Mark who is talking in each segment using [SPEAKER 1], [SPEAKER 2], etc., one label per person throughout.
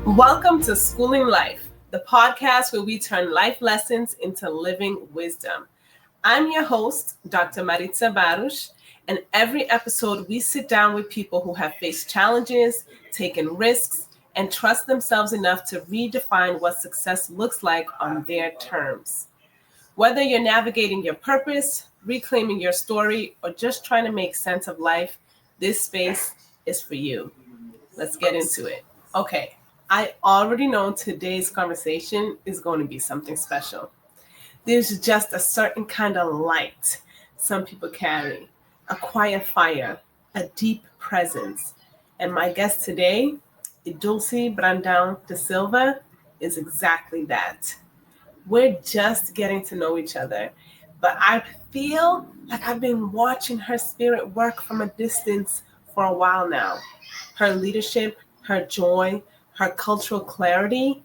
[SPEAKER 1] Welcome to Schooling Life, the podcast where we turn life lessons into living wisdom. I'm your host, Dr. Maritsa Barros, and every episode we sit down with people who have faced challenges, taken risks, and trust themselves enough to redefine what success looks like on their terms. Whether you're navigating your purpose, reclaiming your story, or just trying to make sense of life, this space is for you. Let's get into it. Okay, I already know today's conversation is going to be something special. There's just a certain kind of light some people carry, a quiet fire, a deep presence. And my guest today, Ildulce Brandão-DaSilva, is exactly that. We're just getting to know each other, but I feel like I've been watching her spirit work from a distance for a while now. Her leadership, her joy, her cultural clarity,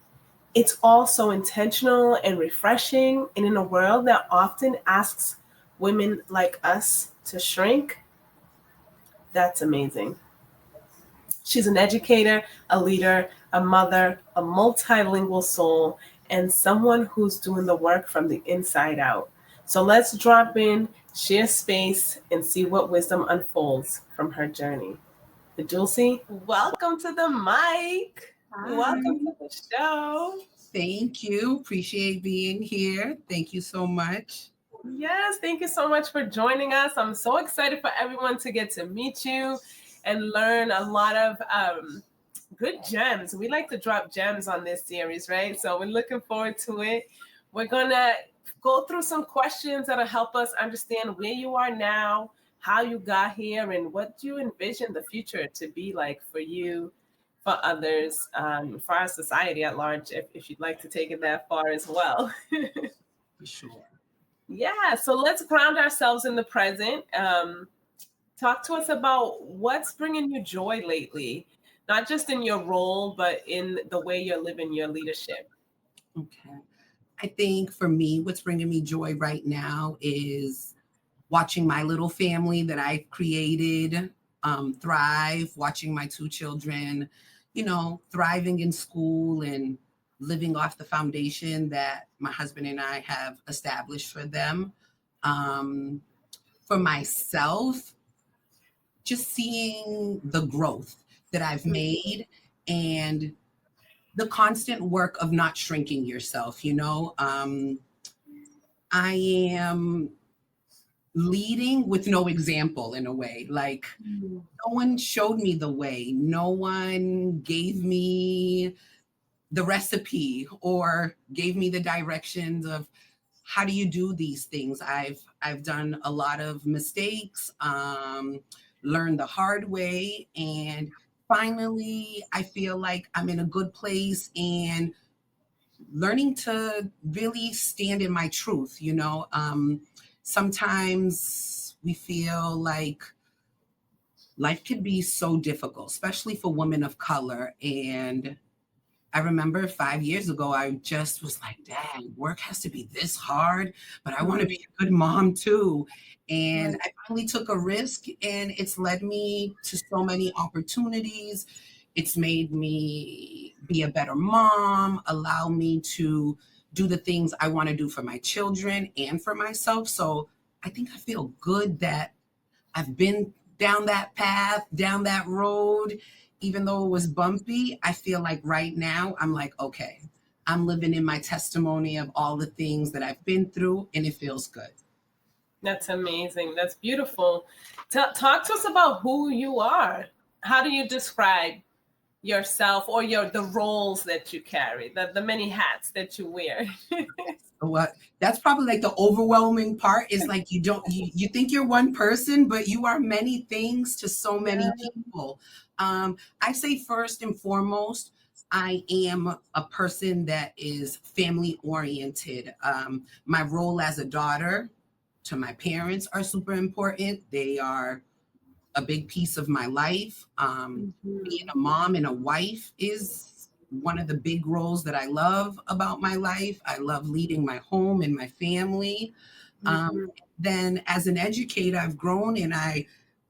[SPEAKER 1] it's all so intentional and refreshing. And in a world that often asks women like us to shrink, that's amazing. She's an educator, a leader, a mother, a multilingual soul, and someone who's doing the work from the inside out. So let's drop in, share space, and see what wisdom unfolds from her journey. Ildulce, welcome to the mic.
[SPEAKER 2] Hi.
[SPEAKER 1] Welcome to the show.
[SPEAKER 2] Thank you. Appreciate being here. Thank you so much.
[SPEAKER 1] Yes, thank you so much for joining us. I'm so excited for everyone to get to meet you and learn a lot of good gems. We like to drop gems on this series, right? So we're looking forward to it. We're going to go through some questions that'll help us understand where you are now, how you got here, and what you envision the future to be like for you, for others, for our society at large, if you'd like to take it that far as well.
[SPEAKER 2] For sure.
[SPEAKER 1] Yeah, so let's ground ourselves in the present. Talk to us about what's bringing you joy lately, not just in your role, but in the way you're living your leadership.
[SPEAKER 2] Okay. I think for me, what's bringing me joy right now is watching my little family that I've created thrive, watching my two children, thriving in school and living off the foundation that my husband and I have established for them. For myself, just seeing the growth that I've made and the constant work of not shrinking yourself. I am leading with no example in a way. Like no one showed me the way. No one gave me the recipe or gave me the directions of how do you do these things. I've done a lot of mistakes, learned the hard way, and finally I feel like I'm in a good place and learning to really stand in my truth. Sometimes we feel like life could be so difficult, especially for women of color. And I remember 5 years ago, I just was like, dang, work has to be this hard, but I want to be a good mom too. And I finally took a risk, and it's led me to so many opportunities. It's made me be a better mom, allow me to do the things I want to do for my children and for myself. So I think I feel good that I've been down that path, down that road. Even though it was bumpy, I feel like right now I'm like, okay, I'm living in my testimony of all the things that I've been through, and it feels good.
[SPEAKER 1] That's amazing. That's beautiful. Talk to us about who you are. How do you describe yourself or the roles that you carry, the many hats that you wear?
[SPEAKER 2] What that's probably like the overwhelming part is like you think you're one person, but you are many things to so many people. I say first and foremost, I am a person that is family oriented. My role as a daughter to my parents are super important. They are a big piece of my life. Being a mom and a wife is one of the big roles that I love about my life. I love leading my home and my family. Then as an educator, I've grown and I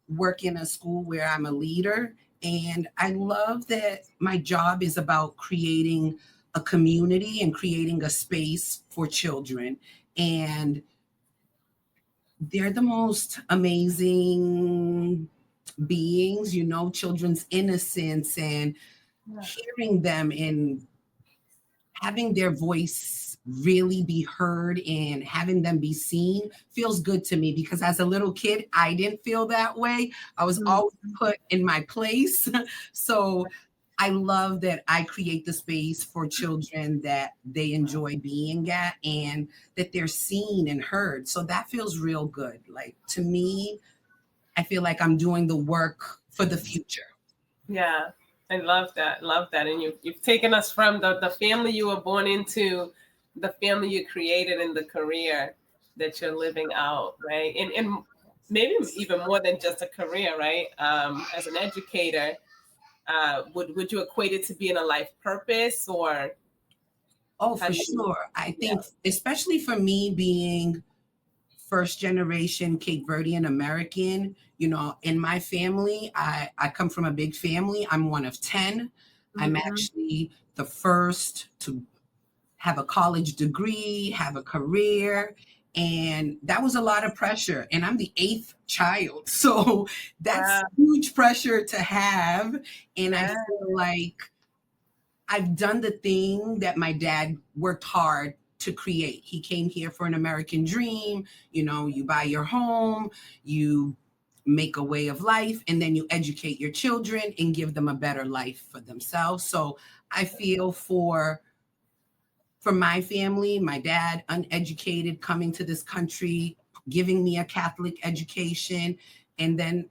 [SPEAKER 2] work in a school where I'm a leader. And I love that my job is about creating a community and creating a space for children. And they're the most amazing beings, children's innocence, and hearing them and having their voice really be heard and having them be seen feels good to me, because as a little kid, I didn't feel that way. I was always put in my place. So I love that I create the space for children that they enjoy being at and that they're seen and heard. So that feels real good. Like, to me, I feel like I'm doing the work for the future.
[SPEAKER 1] Yeah, I love that. Love that. And you've taken us from the family you were born into, the family you created, and the career that you're living out, right? And maybe even more than just a career, right? As an educator, would you equate it to being a life purpose, or?
[SPEAKER 2] Oh, for sure. I think, especially for me being first generation Cape Verdean-American, in my family, I come from a big family. I'm one of 10. I'm actually the first to have a college degree, have a career. And that was a lot of pressure. And I'm the 8th child. So that's huge pressure to have. And I feel like I've done the thing that my dad worked hard to create. He came here for an American dream. You buy your home, you make a way of life, and then you educate your children and give them a better life for themselves. So I feel for my family, my dad, uneducated, coming to this country, giving me a Catholic education, and then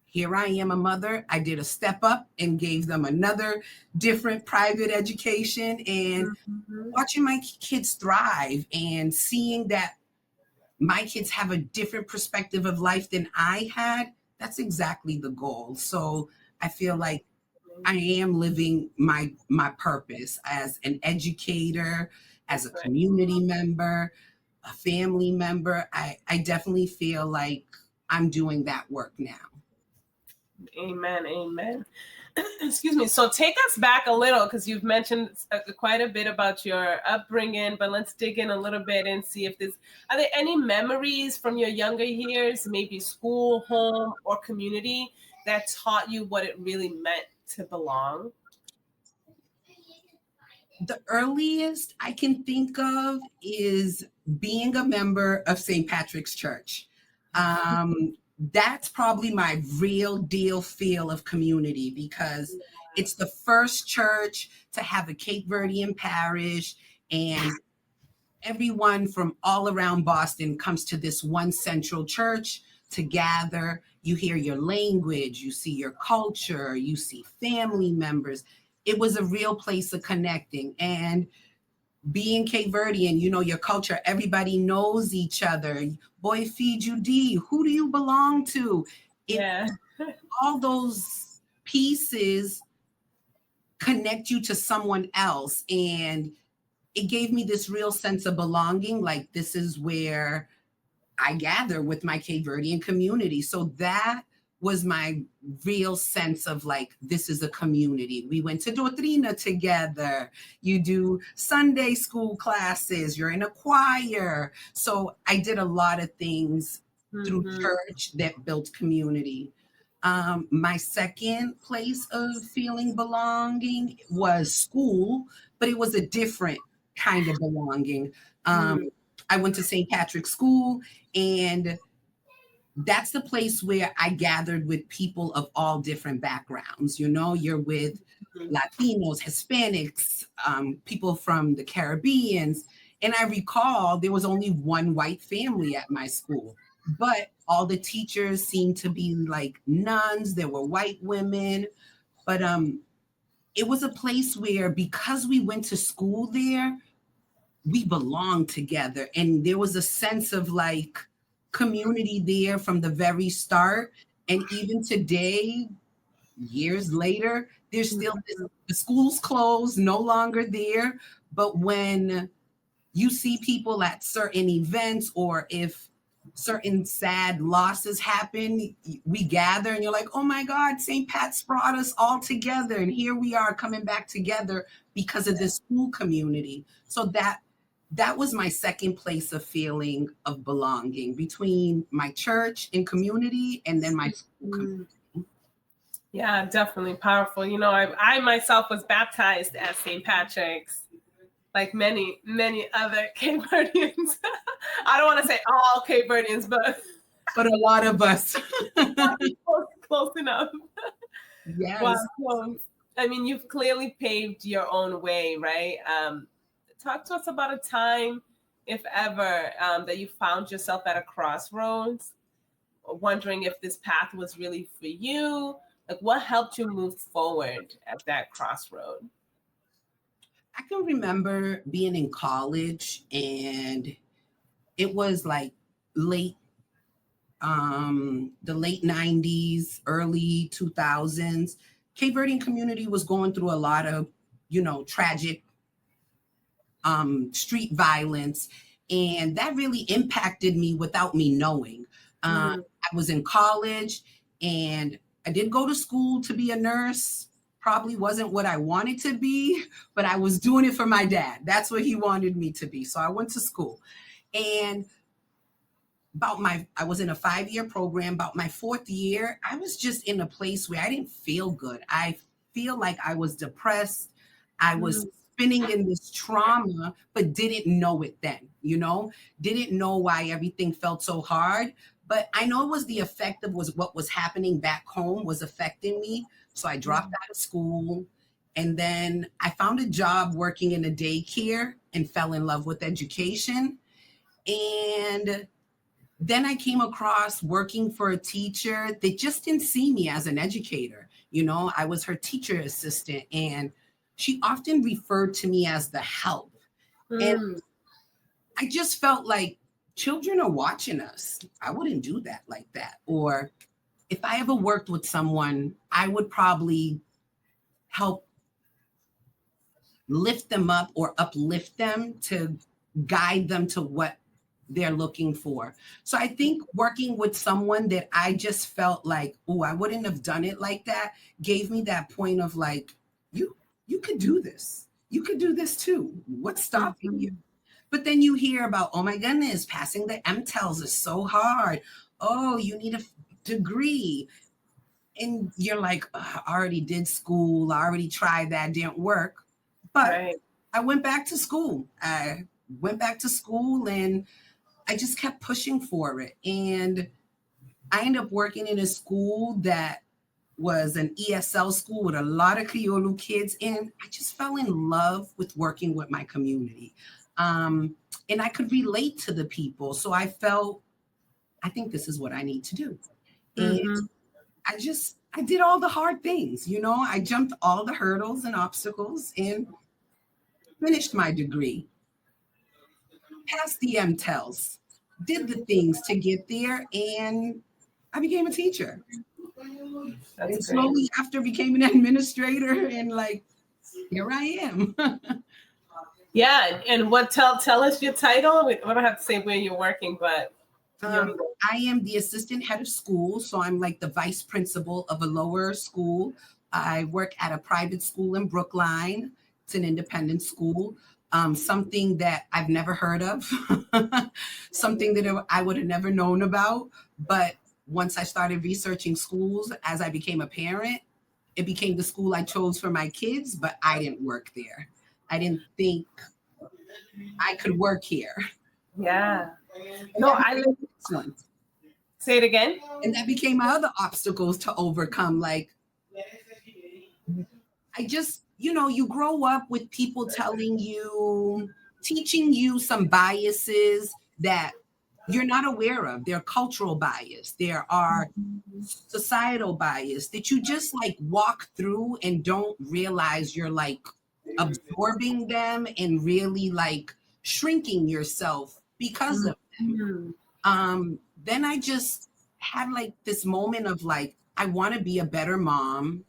[SPEAKER 2] here I am, a mother. I did a step up and gave them another different private education, and watching my kids thrive and seeing that my kids have a different perspective of life than I had, that's exactly the goal. So I feel like I am living my purpose as an educator, as a community member, a family member. I definitely feel like I'm doing that work now.
[SPEAKER 1] Amen. Amen. Excuse me. So take us back a little, because you've mentioned quite a bit about your upbringing, but let's dig in a little bit and see if are there any memories from your younger years, maybe school, home, or community, that taught you what it really meant to belong?
[SPEAKER 2] The earliest I can think of is being a member of St. Patrick's Church. That's probably my real deal feel of community, because it's the first church to have a Cape Verdean parish, and everyone from all around Boston comes to this one central church to gather. You hear your language, you see your culture, you see family members. It was a real place of connecting. And being Cape Verdean, your culture, everybody knows each other. Boy, feed you D. Who do you belong to? All those pieces connect you to someone else. And it gave me this real sense of belonging. Like, this is where I gather with my Cape Verdean community. So that was my real sense of like, this is a community. We went to Doutrina together. You do Sunday school classes. You're in a choir. So I did a lot of things through church that built community. My second place of feeling belonging was school, but it was a different kind of belonging. I went to St. Patrick's School, and that's the place where I gathered with people of all different backgrounds. You're with Latinos, Hispanics, people from the Caribbeans. And I recall there was only one white family at my school, but all the teachers seemed to be like nuns. There were white women, but it was a place where, because we went to school there, we belonged together. And there was a sense of like community there from the very start. And even today, years later, there's still the school's closed, no longer there. But when you see people at certain events, or if certain sad losses happen, we gather and you're like, oh my God, St. Pat's brought us all together. And here we are coming back together because of this school community. So that was my second place of feeling of belonging, between my church and community and then my school community.
[SPEAKER 1] Yeah, definitely powerful. You know, I myself was baptized at St. Patrick's, like many other Cape Verdeans. I don't want to say all Cape Verdeans, but
[SPEAKER 2] a lot of us.
[SPEAKER 1] close enough.
[SPEAKER 2] Yes.
[SPEAKER 1] Wow. So, I mean, you've clearly paved your own way, right? Talk to us about a time, if ever, that you found yourself at a crossroads, wondering if this path was really for you. Like, what helped you move forward at that crossroad?
[SPEAKER 2] I can remember being in college, and it was like the late 90s, early 2000s. Cape Verdean community was going through a lot of, tragic street violence. And that really impacted me without me knowing. I was in college, and I did go to school to be a nurse. Probably wasn't what I wanted to be, but I was doing it for my dad. That's what he wanted me to be. So I went to school. And I was in a 5-year program. About my 4th year, I was just in a place where I didn't feel good. I feel like I was depressed. I was spinning in this trauma, but didn't know it then, didn't know why everything felt so hard. But I know it was the effect of what was happening back home was affecting me. So I dropped out of school, and then I found a job working in a daycare and fell in love with education. And then I came across working for a teacher that just didn't see me as an educator. I was her teacher assistant, and she often referred to me as the help. And I just felt like children are watching us. I wouldn't do that like that. Or if I ever worked with someone, I would probably help lift them up or uplift them to guide them to what they're looking for. So I think working with someone that I just felt like, oh, I wouldn't have done it like that, gave me that point of like, you could do this. You could do this too. What's stopping you? But then you hear about, oh my goodness, passing the MTELs is so hard. Oh, you need a degree. And you're like, I already did school. I already tried that. Didn't work. But I went back to school. And I just kept pushing for it. And I ended up working in a school that was an ESL school with a lot of Criollo kids. And I just fell in love with working with my community. And I could relate to the people. So I felt, I think this is what I need to do. And I did all the hard things, I jumped all the hurdles and obstacles and finished my degree, passed the MTELs, did the things to get there, and I became a teacher. And slowly after became an administrator, and like, here I am.
[SPEAKER 1] Yeah. And tell us your title. We don't have to say where you're working, but
[SPEAKER 2] I am the assistant head of school. So I'm like the vice principal of a lower school. I work at a private school in Brookline. It's an independent school. Something that I've never heard of, something that I would have never known about. But once I started researching schools, as I became a parent, it became the school I chose for my kids, but I didn't work there. I didn't think I could work here.
[SPEAKER 1] Yeah. No,
[SPEAKER 2] excellent.
[SPEAKER 1] Say it again.
[SPEAKER 2] And that became my other obstacles to overcome. Like, I just, you grow up with people teaching you some biases that you're not aware of. There are cultural bias. There are societal bias that you just like walk through and don't realize you're like absorbing them and really like shrinking yourself because of them. Then I just had like this moment of like, I want to be a better mom.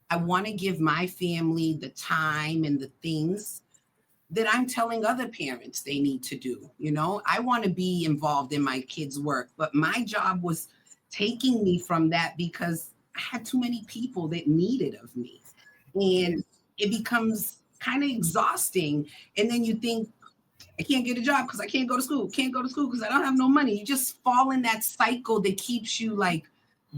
[SPEAKER 2] I want to give my family the time and the things that I'm telling other parents they need to do. You know, I want to be involved in my kids' work, but my job was taking me from that because I had too many people that needed of me. And it becomes kind of exhausting. And then you think, I can't get a job because I can't go to school. Can't go to school because I don't have no money. You just fall in that cycle that keeps you like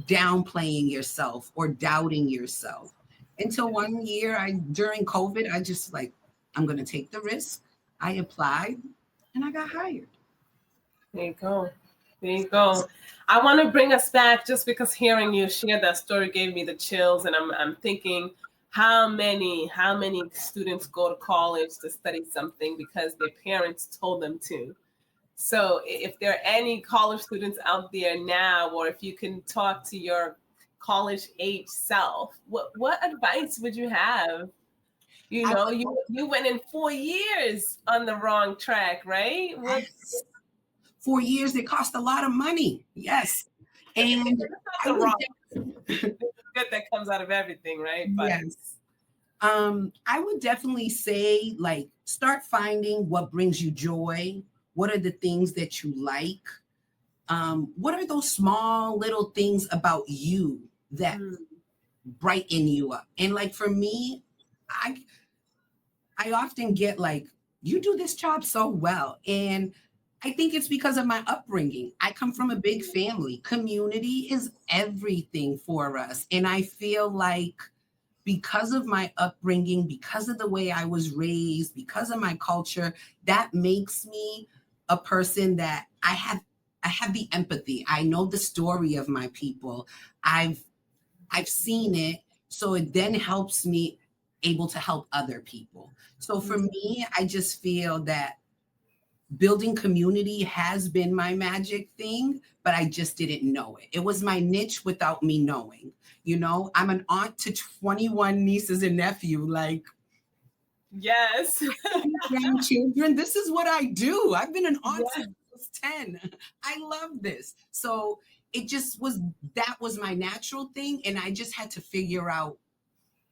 [SPEAKER 2] downplaying yourself or doubting yourself. Until one year, during COVID, I just like, I'm going to take the risk. I applied and I got hired.
[SPEAKER 1] There you go. There you go. I want to bring us back just because hearing you share that story gave me the chills, and I'm thinking how many students go to college to study something because their parents told them to. So if there are any college students out there now, or if you can talk to your college age self, what advice would you have? You know, you went in 4 years on the wrong track, right?
[SPEAKER 2] Yes. 4 years, they cost a lot of money. Yes. And
[SPEAKER 1] good that comes out of everything, right? But
[SPEAKER 2] yes. I would definitely say, like, start finding what brings you joy. What are the things that you like? What are those small little things about you that brighten you up? And like for me, I often get like, you do this job so well. And I think it's because of my upbringing. I come from a big family. Community is everything for us. And I feel like because of my upbringing, because of the way I was raised, because of my culture, that makes me a person that I have the empathy. I know the story of my people. I've seen it. So it then helps me able to help other people. So for me, I just feel that building community has been my magic thing, but I just didn't know it. It was my niche without me knowing. You know, I'm an aunt to 21 nieces and nephews. Like,
[SPEAKER 1] yes,
[SPEAKER 2] grandchildren. This is what I do. I've been an aunt since I was 10. I love this. So it just was, that was my natural thing. And I just had to figure out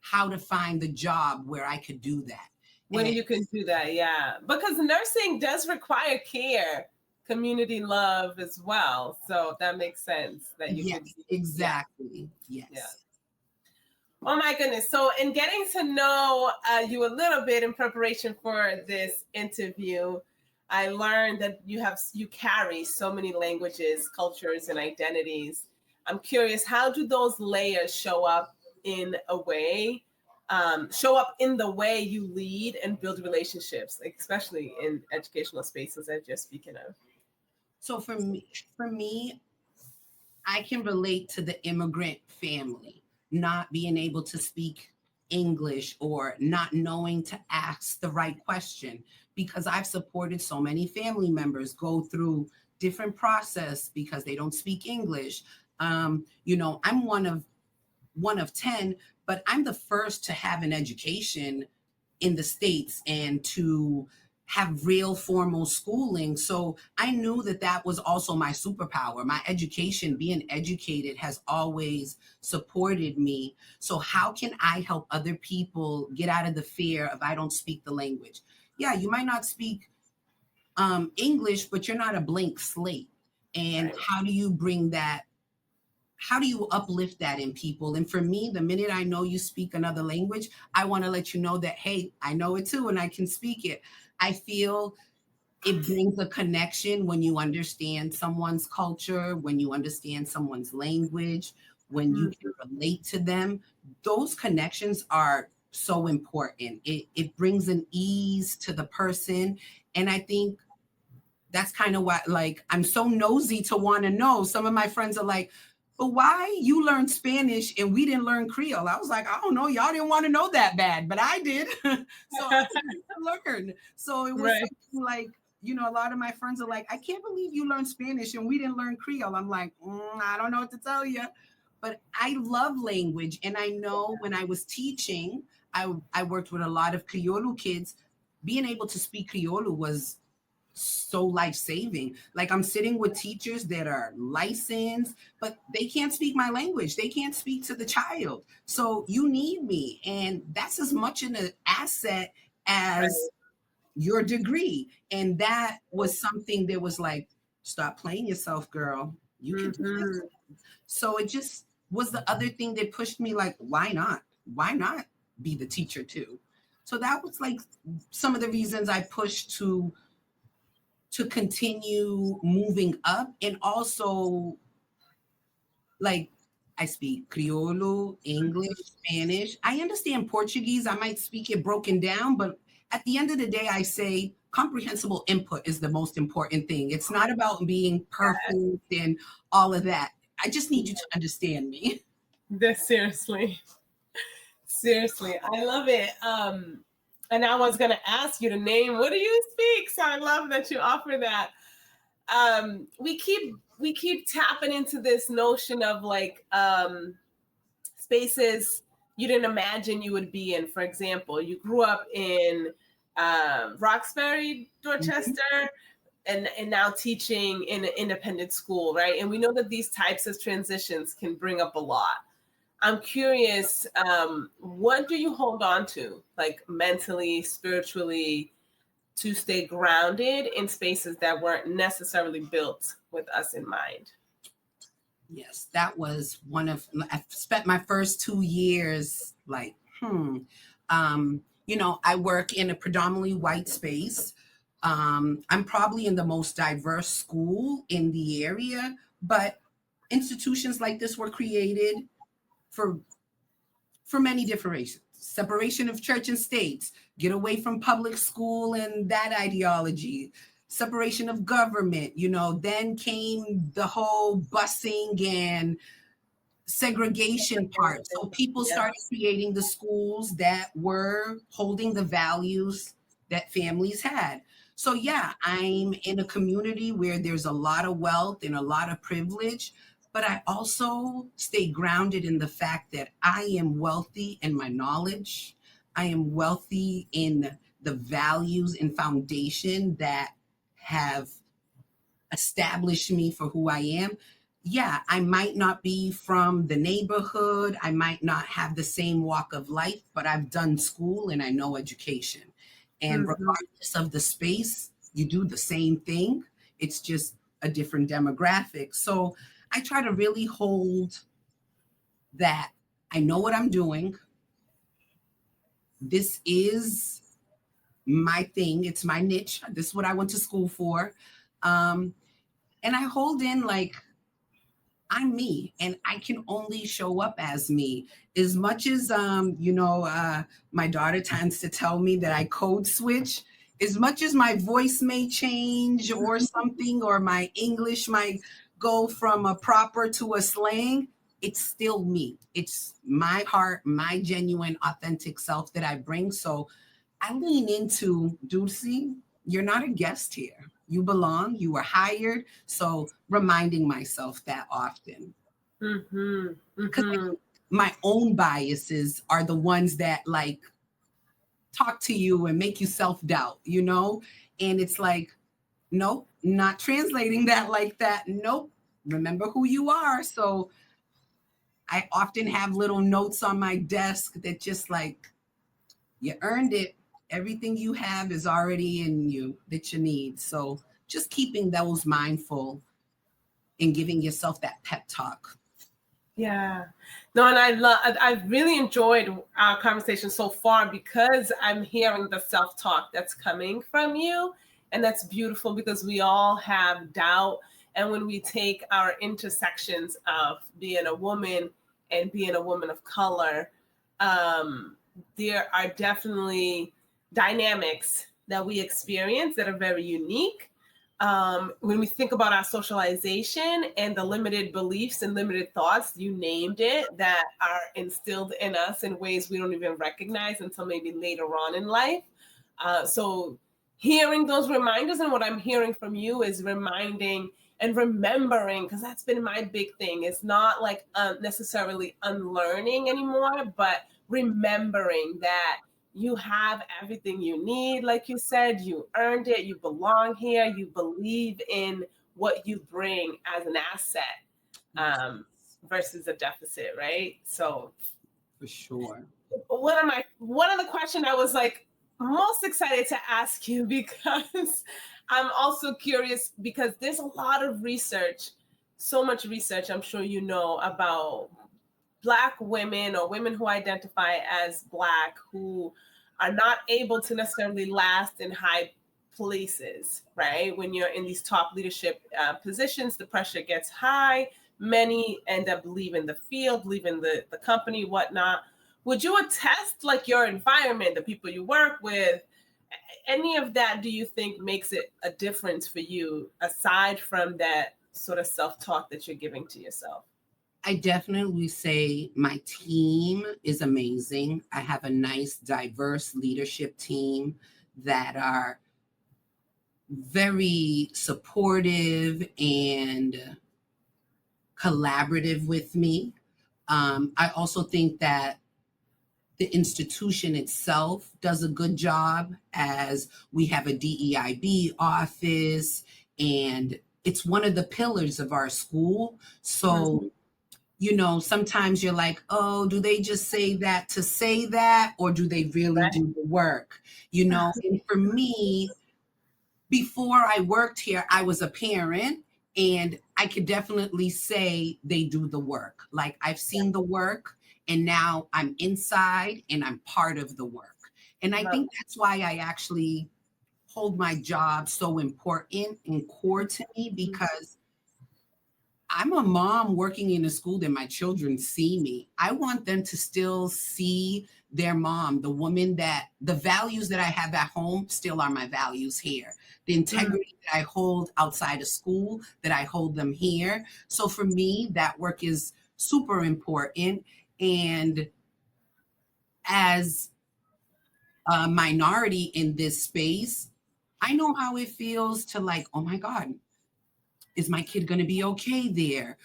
[SPEAKER 2] how to find the job where I could do that.
[SPEAKER 1] When you can do that, yeah. Because nursing does require care, community love as well. So that makes sense that you could.
[SPEAKER 2] Exactly. Yes.
[SPEAKER 1] Yeah. Oh my goodness. So in getting to know you a little bit in preparation for this interview, I learned that you carry so many languages, cultures, and identities. I'm curious, how do those layers show up in a way? Show up in the way you lead and build relationships, especially in educational spaces that you're speaking of.
[SPEAKER 2] So for me, I can relate to the immigrant family, not being able to speak English or not knowing to ask the right question, because I've supported so many family members go through different process because they don't speak English. You know, I'm one of 10, but I'm the first to have an education in the States and to have real formal schooling. So I knew that was also my superpower. My education, being educated, has always supported me. So how can I help other people get out of the fear of I don't speak the language? Yeah, you might not speak English, but you're not a blank slate. And how do you bring that? How do you uplift that in people? And for me, the minute I know you speak another language, I want to let you know that, hey, I know it too, and I can speak it. I feel it brings a connection when you understand someone's culture, when you understand someone's language, when you can relate to them. Those connections are so important. It brings an ease to the person. And I think that's kind of what, like, I'm so nosy to want to know. Some of my friends are like, but why you learned Spanish and we didn't learn Creole? I was like, I don't know. Y'all didn't want to know that bad, but I did. So I had to learn. So it was something like, you know, a lot of my friends are like, I can't believe you learned Spanish and we didn't learn Creole. I'm like, I don't know what to tell you. But I love language. And I know when I was teaching, I worked with a lot of Criollo kids. Being able to speak Criollo was so life-saving. Like, I'm sitting with teachers that are licensed, but they can't speak my language. They can't speak to the child. So you need me. And that's as much an asset as your degree. And that was something that was like, stop playing yourself, girl. You can do this. So it just was the other thing that pushed me like, why not? Why not be the teacher too? So that was like some of the reasons I pushed to continue moving up. And also, like, I speak Criollo, English, Spanish. I understand Portuguese. I might speak it broken down, but at the end of the day, I say comprehensible input is the most important thing. It's not about being perfect and all of that. I just need you to understand me.
[SPEAKER 1] Seriously. Seriously. I love it. And I was going to ask you to name, what do you speak? So I love that you offer that. We keep tapping into this notion of like spaces you didn't imagine you would be in. For example, you grew up in Roxbury, Dorchester, and now teaching in an independent school, right? And we know that these types of transitions can bring up a lot. I'm curious, what do you hold on to, like mentally, spiritually, to stay grounded in spaces that weren't necessarily built with us in mind?
[SPEAKER 2] Yes, that was I spent my first 2 years like, I work in a predominantly white space. I'm probably in the most diverse school in the area, but institutions like this were created for many different reasons. Separation of church and states, get away from public school and that ideology, separation of government, then came the whole busing and segregation part. So people started creating the schools that were holding the values that families had. So yeah, I'm in a community where there's a lot of wealth and a lot of privilege, but I also stay grounded in the fact that I am wealthy in my knowledge. I am wealthy in the values and foundation that have established me for who I am. Yeah, I might not be from the neighborhood. I might not have the same walk of life, but I've done school and I know education. And regardless of the space, you do the same thing. It's just a different demographic. So I try to really hold that I know what I'm doing. This is my thing. It's my niche. This is what I went to school for. And I hold in like, I'm me and I can only show up as me. As much as, my daughter tends to tell me that I code switch, as much as my voice may change or something, or my English might go from a proper to a slang, it's still me. It's my heart, my genuine, authentic self that I bring. So I lean into, Dulce, you're not a guest here. You belong, you were hired. So reminding myself that often. Because my own biases are the ones that like talk to you and make you self-doubt, And it's like, nope, not translating that like that. Nope. Remember who you are. So I often have little notes on my desk that just like, you earned it. Everything you have is already in you that you need. So just keeping those mindful and giving yourself that pep talk.
[SPEAKER 1] Yeah. No, and I've really enjoyed our conversation so far because I'm hearing the self-talk that's coming from you. And that's beautiful because we all have doubt. And when we take our intersections of being a woman and being a woman of color, there are definitely dynamics that we experience that are very unique. When we think about our socialization and the limited beliefs and limited thoughts, you named it, that are instilled in us in ways we don't even recognize until maybe later on in life. So hearing those reminders, and what I'm hearing from you is reminding and remembering, because that's been my big thing. It's not like necessarily unlearning anymore, but remembering that you have everything you need. Like you said, you earned it. You belong here. You believe in what you bring as an asset versus a deficit, right? So
[SPEAKER 2] for sure.
[SPEAKER 1] One of the questions I was like, most excited to ask you because I'm also curious because there's a lot of research, so much research, I'm sure you know, about Black women or women who identify as Black who are not able to necessarily last in high places, right? When you're in these top leadership positions, the pressure gets high. Many end up leaving the field, leaving the company, whatnot. Would you attest like your environment, the people you work with, any of that do you think makes it a difference for you aside from that sort of self-talk that you're giving to yourself?
[SPEAKER 2] I definitely say my team is amazing. I have a nice, diverse leadership team that are very supportive and collaborative with me. I also think that the institution itself does a good job, as we have a DEIB office, and it's one of the pillars of our school. So, sometimes you're like, oh, do they just say that to say that, or do they really do the work? And for me, before I worked here, I was a parent, and I could definitely say they do the work. Like, I've seen the work, and now I'm inside and I'm part of the work. And I think that's why I actually hold my job so important and core to me, because I'm a mom working in a school that my children see me. I want them to still see their mom, the woman that the values that I have at home still are my values here. The integrity that I hold outside of school, that I hold them here. So for me, that work is super important. And as a minority in this space, I know how it feels to like, oh my God, is my kid going to be okay there?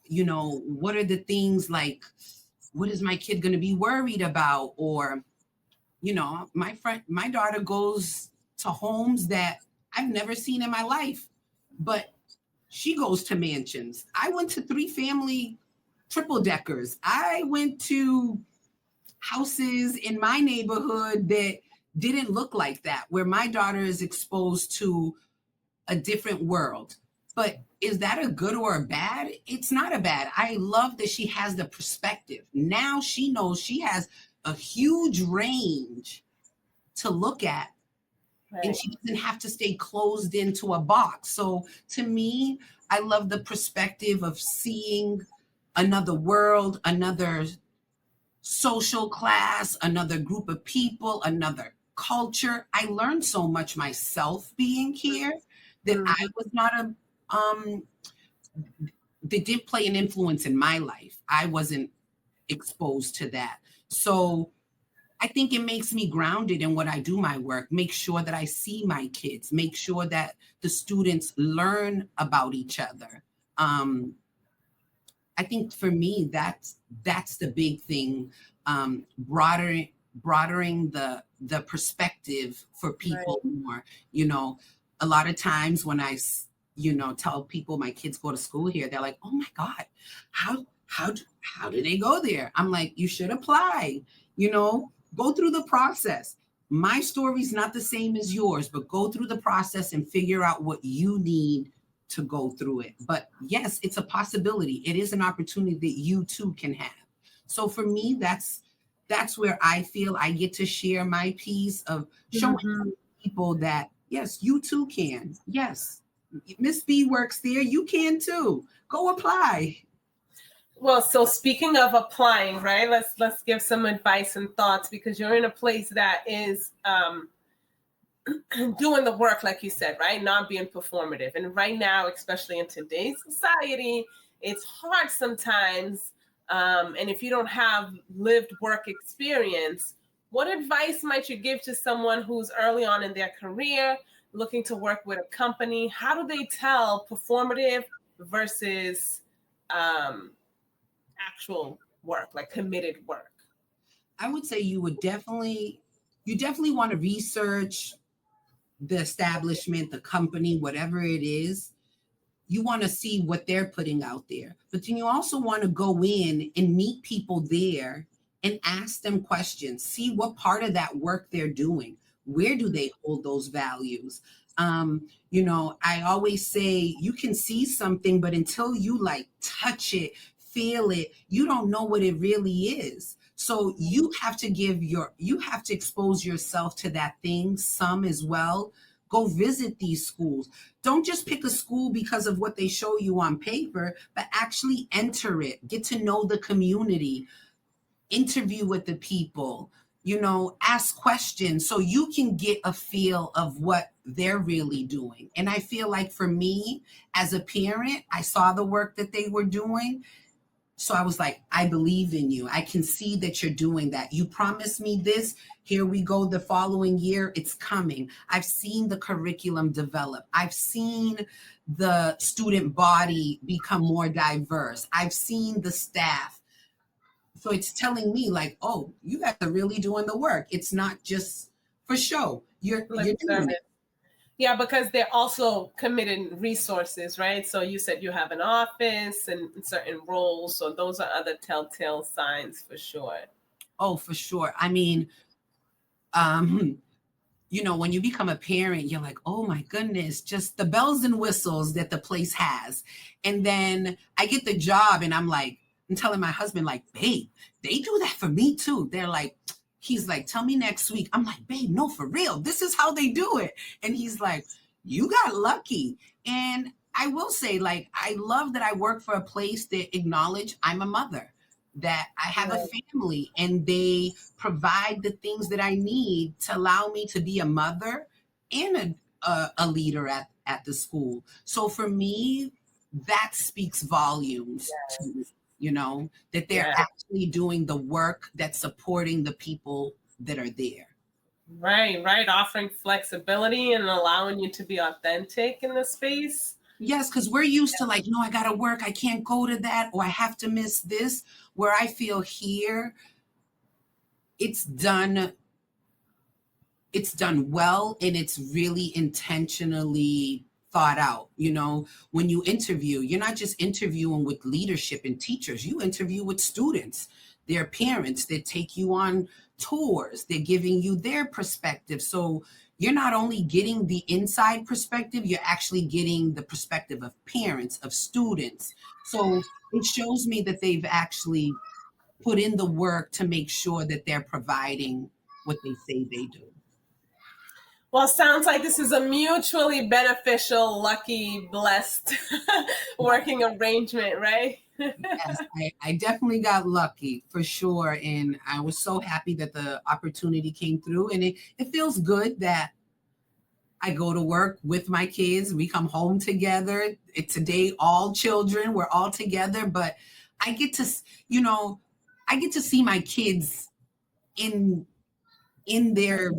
[SPEAKER 2] What are the things like, what is my kid going to be worried about? Or, my daughter goes to homes that I've never seen in my life, but she goes to mansions. I went to 3 family triple deckers. I went to houses in my neighborhood that didn't look like that, where my daughter is exposed to a different world. But is that a good or a bad? It's not a bad. I love that she has the perspective. Now she knows she has a huge range to look at, and she doesn't have to stay closed into a box. So to me, I love the perspective of seeing another world, another social class, another group of people, another culture. I learned so much myself being here that I was not that didn't play an influence in my life. I wasn't exposed to that. So I think it makes me grounded in what I do my work, make sure that I see my kids, make sure that the students learn about each other. I think for me, that's the big thing, broadening the perspective for people more. A lot of times when I tell people my kids go to school here, they're like, oh my God, how do they go there? I'm like, you should apply, go through the process. My story's not the same as yours, but go through the process and figure out what you need to go through it. But yes, it's a possibility. It is an opportunity that you too can have. So for me, that's where I feel I get to share my piece of showing people that, yes, you too can. Yes, Miss B works there. You can too. Go apply.
[SPEAKER 1] Well, so speaking of applying, right? Let's give some advice and thoughts, because you're in a place that is doing the work, like you said, right? Not being performative. And right now, especially in today's society, it's hard sometimes. And if you don't have lived work experience, what advice might you give to someone who's early on in their career, looking to work with a company? How do they tell performative versus actual work, like committed work?
[SPEAKER 2] I would say you definitely want to research the establishment, the company, whatever it is. You want to see what they're putting out there. But then you also want to go in and meet people there and ask them questions. See what part of that work they're doing. Where do they hold those values? I always say you can see something, but until you like touch it, feel it, you don't know what it really is. So you have to expose yourself to that thing, some as well. Go visit these schools. Don't just pick a school because of what they show you on paper, but actually enter it, get to know the community, interview with the people, ask questions so you can get a feel of what they're really doing. And I feel like for me as a parent, I saw the work that they were doing. So I was like, I believe in you. I can see that you're doing that. You promised me this. Here we go. The following year, it's coming. I've seen the curriculum develop. I've seen the student body become more diverse. I've seen the staff. So it's telling me like, oh, you guys are really doing the work. It's not just for show. You're doing it.
[SPEAKER 1] Yeah, because they're also committing resources, right? So you said you have an office and certain roles. So those are other telltale signs for sure.
[SPEAKER 2] Oh, for sure. I mean, when you become a parent, you're like, oh my goodness, just the bells and whistles that the place has. And then I get the job and I'm telling my husband, like, babe, they do that for me too. They're like, he's like, tell me next week. I'm like, babe, no, for real. This is how they do it. And he's like, you got lucky. And I will say, like, I love that I work for a place that acknowledge I'm a mother, that I have a family, and they provide the things that I need to allow me to be a mother and a leader at the school. So for me, that speaks volumes to me. That they're actually doing the work that's supporting the people that are there.
[SPEAKER 1] Right. Offering flexibility and allowing you to be authentic in the space.
[SPEAKER 2] Yes, because we're used to like, no, I got to work. I can't go to that, or I have to miss this. Where I feel here, it's done well, and it's really intentionally thought out. When you interview, you're not just interviewing with leadership and teachers. You interview with students, their parents that take you on tours. They're giving you their perspective. So you're not only getting the inside perspective, you're actually getting the perspective of parents, of students. So it shows me that they've actually put in the work to make sure that they're providing what they say they do.
[SPEAKER 1] Well, sounds like this is a mutually beneficial, lucky, blessed working arrangement, right?
[SPEAKER 2] Yes, I definitely got lucky for sure. And I was so happy that the opportunity came through. And it feels good that I go to work with my kids. We come home together. It's today, all children, we're all together. But I get to see my kids in their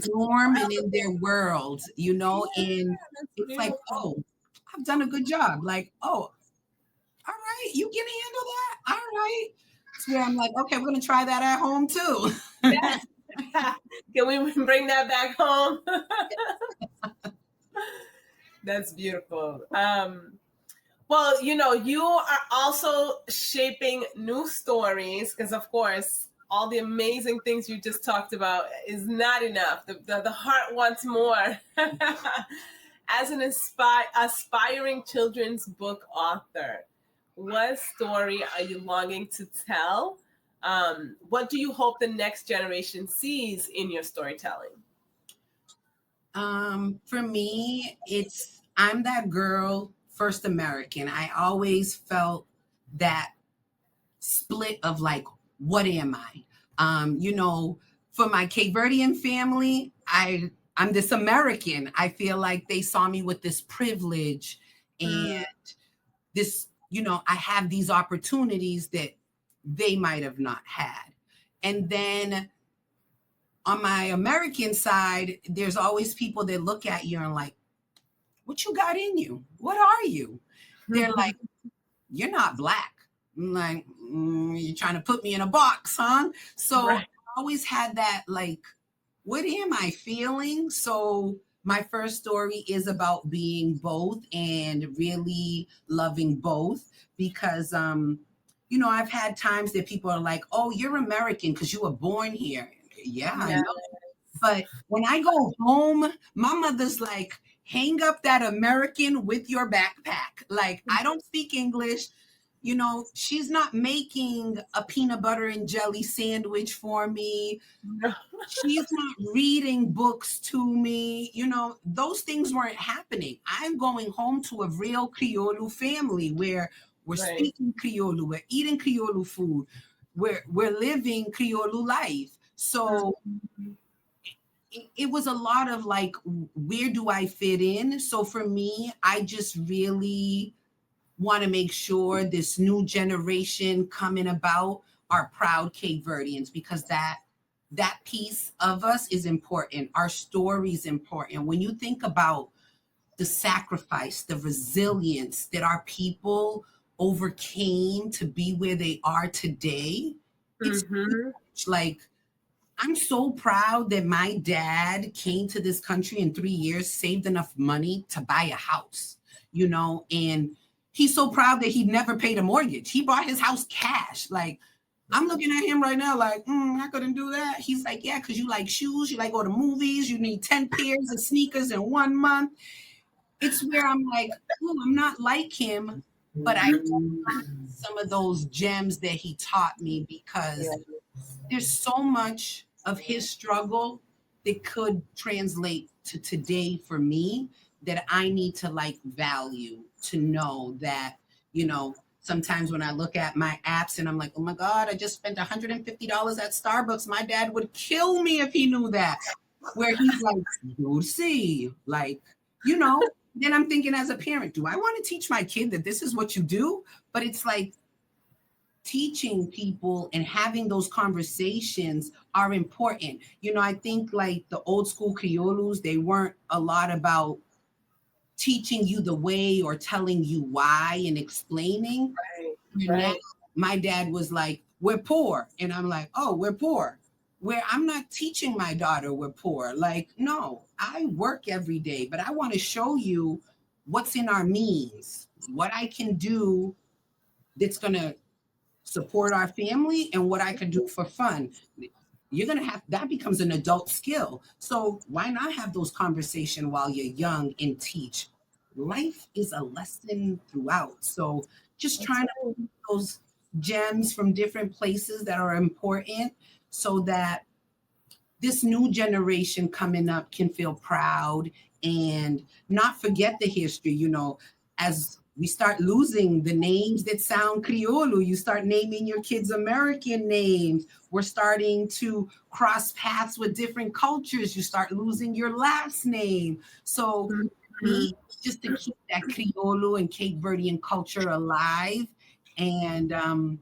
[SPEAKER 2] norm and in their world, and it's like, oh, I've done a good job. Like, oh, all right, you can handle that. All right. It's where I'm like, okay, we're going to try that at home too.
[SPEAKER 1] Can we bring that back home? That's beautiful. Well, you are also shaping new stories because, of course, all the amazing things you just talked about is not enough. The heart wants more. As an aspiring children's book author, what story are you longing to tell? What do you hope the next generation sees in your storytelling?
[SPEAKER 2] For me, I'm that girl, first American. I always felt that split of like, what am I? For my Cape Verdean family, I'm this American. I feel like they saw me with this privilege and this, I have these opportunities that they might have not had. And then on my American side, there's always people that look at you and like, what you got in you? What are you? They're like, you're not Black. I'm like, you're trying to put me in a box, huh? So I always had that, like, what am I feeling? So my first story is about being both and really loving both because, I've had times that people are like, oh, you're American because you were born here. Yeah, I know. But when I go home, my mother's like, hang up that American with your backpack. Like, I don't speak English. You know, she's not making a peanut butter and jelly sandwich for me. She's not reading books to me. You know, those things weren't happening. I'm going home to a real Criollo family where we're speaking Criollo, we're eating Criollo food, we're living Criollo life. So it was a lot of like, where do I fit in? So for me, I just really want to make sure this new generation coming about are proud Cape Verdeans, because that piece of us is important. Our story is important. When you think about the sacrifice, the resilience that our people overcame to be where they are today, it's like, I'm so proud that my dad came to this country in 3 years, saved enough money to buy a house, you know, and he's so proud that he never paid a mortgage. He bought his house cash. Like, I'm looking at him right now like, I couldn't do that. He's like, yeah, because you like shoes, you like go to movies, you need 10 pairs of sneakers in 1 month. It's where I'm like, I'm not like him, but I want some of those gems that he taught me, because there's so much of his struggle that could translate to today for me that I need to like value, to know that, you know, sometimes when I look at my apps and I'm like, oh my God, I just spent $150 at Starbucks. My dad would kill me if he knew that. Where he's like, you'll see, like, you know, then I'm thinking as a parent, do I want to teach my kid that this is what you do? But it's like, teaching people and having those conversations are important. You know, I think like the old school Criollos, they weren't a lot about teaching you the way or telling you why and explaining. Now, my dad was like, we're poor. And I'm like, oh, we're poor. Where I'm not teaching my daughter we're poor. Like, no, I work every day, but I want to show you what's in our means, what I can do that's going to support our family, and what I could do for fun. You're going to have, that becomes an adult skill. So why not have those conversations while you're young and teach? Life is a lesson throughout. So just trying to find those gems from different places that are important, so that this new generation coming up can feel proud and not forget the history. You know, as we start losing the names that sound Criollo, you start naming your kids American names. We're starting to cross paths with different cultures. You start losing your last name. So just to keep that Criollo and Cape Verdean culture alive, and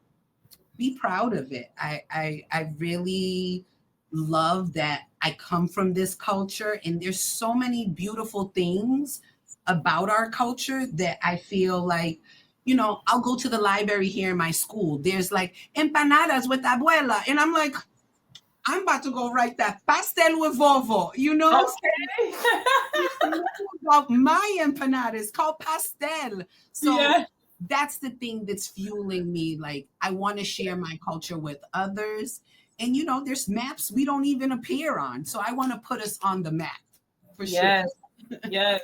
[SPEAKER 2] be proud of it. I really love that I come from this culture, and there's so many beautiful things about our culture that I feel like, you know, I'll go to the library here in my school. There's like empanadas with abuela. And I'm like, I'm about to go write that pastel with vovo, you know? Okay. About my empanada, it's called pastel. So that's the thing that's fueling me. Like, I want to share my culture with others. And, you know, there's maps we don't even appear on. So I want to put us on the map for sure.
[SPEAKER 1] Yes.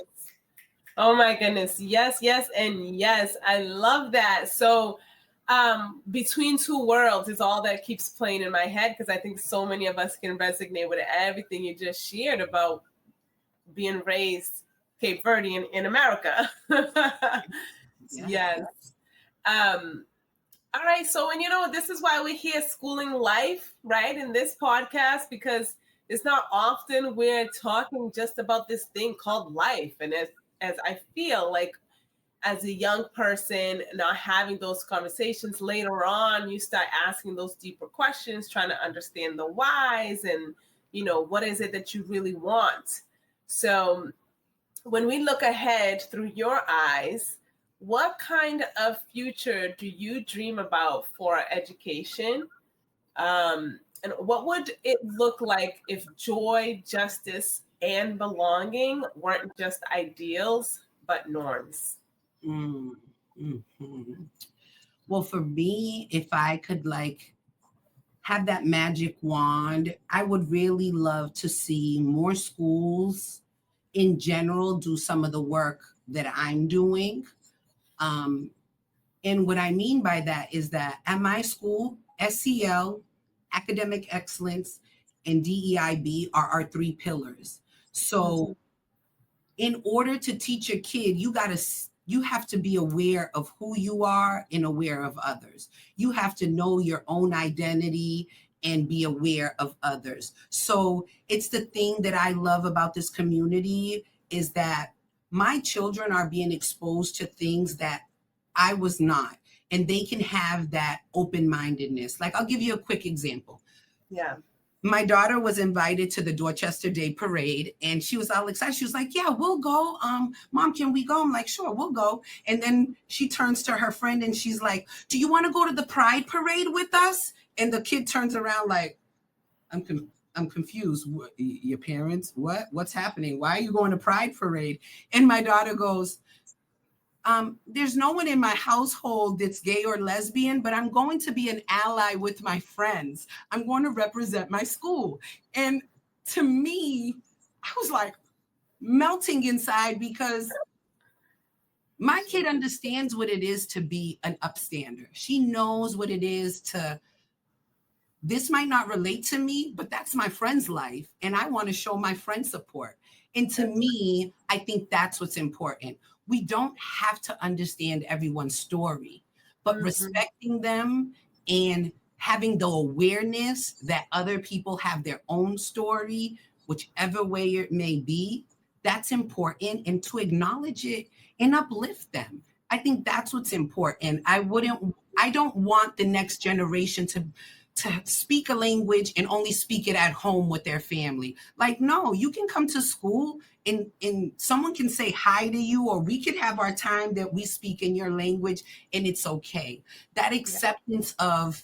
[SPEAKER 1] Oh my goodness. Yes. And yes, I love that. So Between Two Worlds is all that keeps playing in my head, because I think so many of us can resonate with everything you just shared about being raised Cape Verdean in America. Yes. All right. So, and you know, this is why we're here, Schooling Life, right? In this podcast, because it's not often we're talking just about this thing called life. And as I feel like, as a young person, not having those conversations later on, you start asking those deeper questions, trying to understand the whys and, you know, what is it that you really want? So when we look ahead through your eyes, what kind of future do you dream about for education? And what would it look like if joy, justice, and belonging weren't just ideals, but norms?
[SPEAKER 2] Well, for me, if I could like have that magic wand. I would really love to see more schools in general do some of the work that I'm doing. And what I mean by that is that at my school, SEL, academic excellence, and DEIB are our three pillars. So in order to teach a kid, you have to be aware of who you are and aware of others. You have to know your own identity and be aware of others. So it's the thing that I love about this community is that my children are being exposed to things that I was not, and they can have that open-mindedness. Like, I'll give you a quick example.
[SPEAKER 1] Yeah.
[SPEAKER 2] My daughter was invited to the Dorchester Day Parade, and she was all excited. She was like, yeah, we'll go. Mom, can we go? I'm like, sure, we'll go. And then she turns to her friend and she's like, do you want to go to the Pride Parade with us? And the kid turns around like, I'm confused. What, your parents? What's happening? Why are you going to Pride Parade? And my daughter goes, there's no one in my household that's gay or lesbian, but I'm going to be an ally with my friends. I'm going to represent my school. And to me, I was like melting inside because my kid understands what it is to be an upstander. She knows what it is to, this might not relate to me, but that's my friend's life. And I want to show my friend support. And to me, I think that's what's important. We don't have to understand everyone's story, but respecting them and having the awareness that other people have their own story, whichever way it may be, that's important. And to acknowledge it and uplift them. I think that's what's important. I don't want the next generation to speak a language and only speak it at home with their family. Like, no, you can come to school and someone can say hi to you, or we could have our time that we speak in your language and it's okay. That acceptance of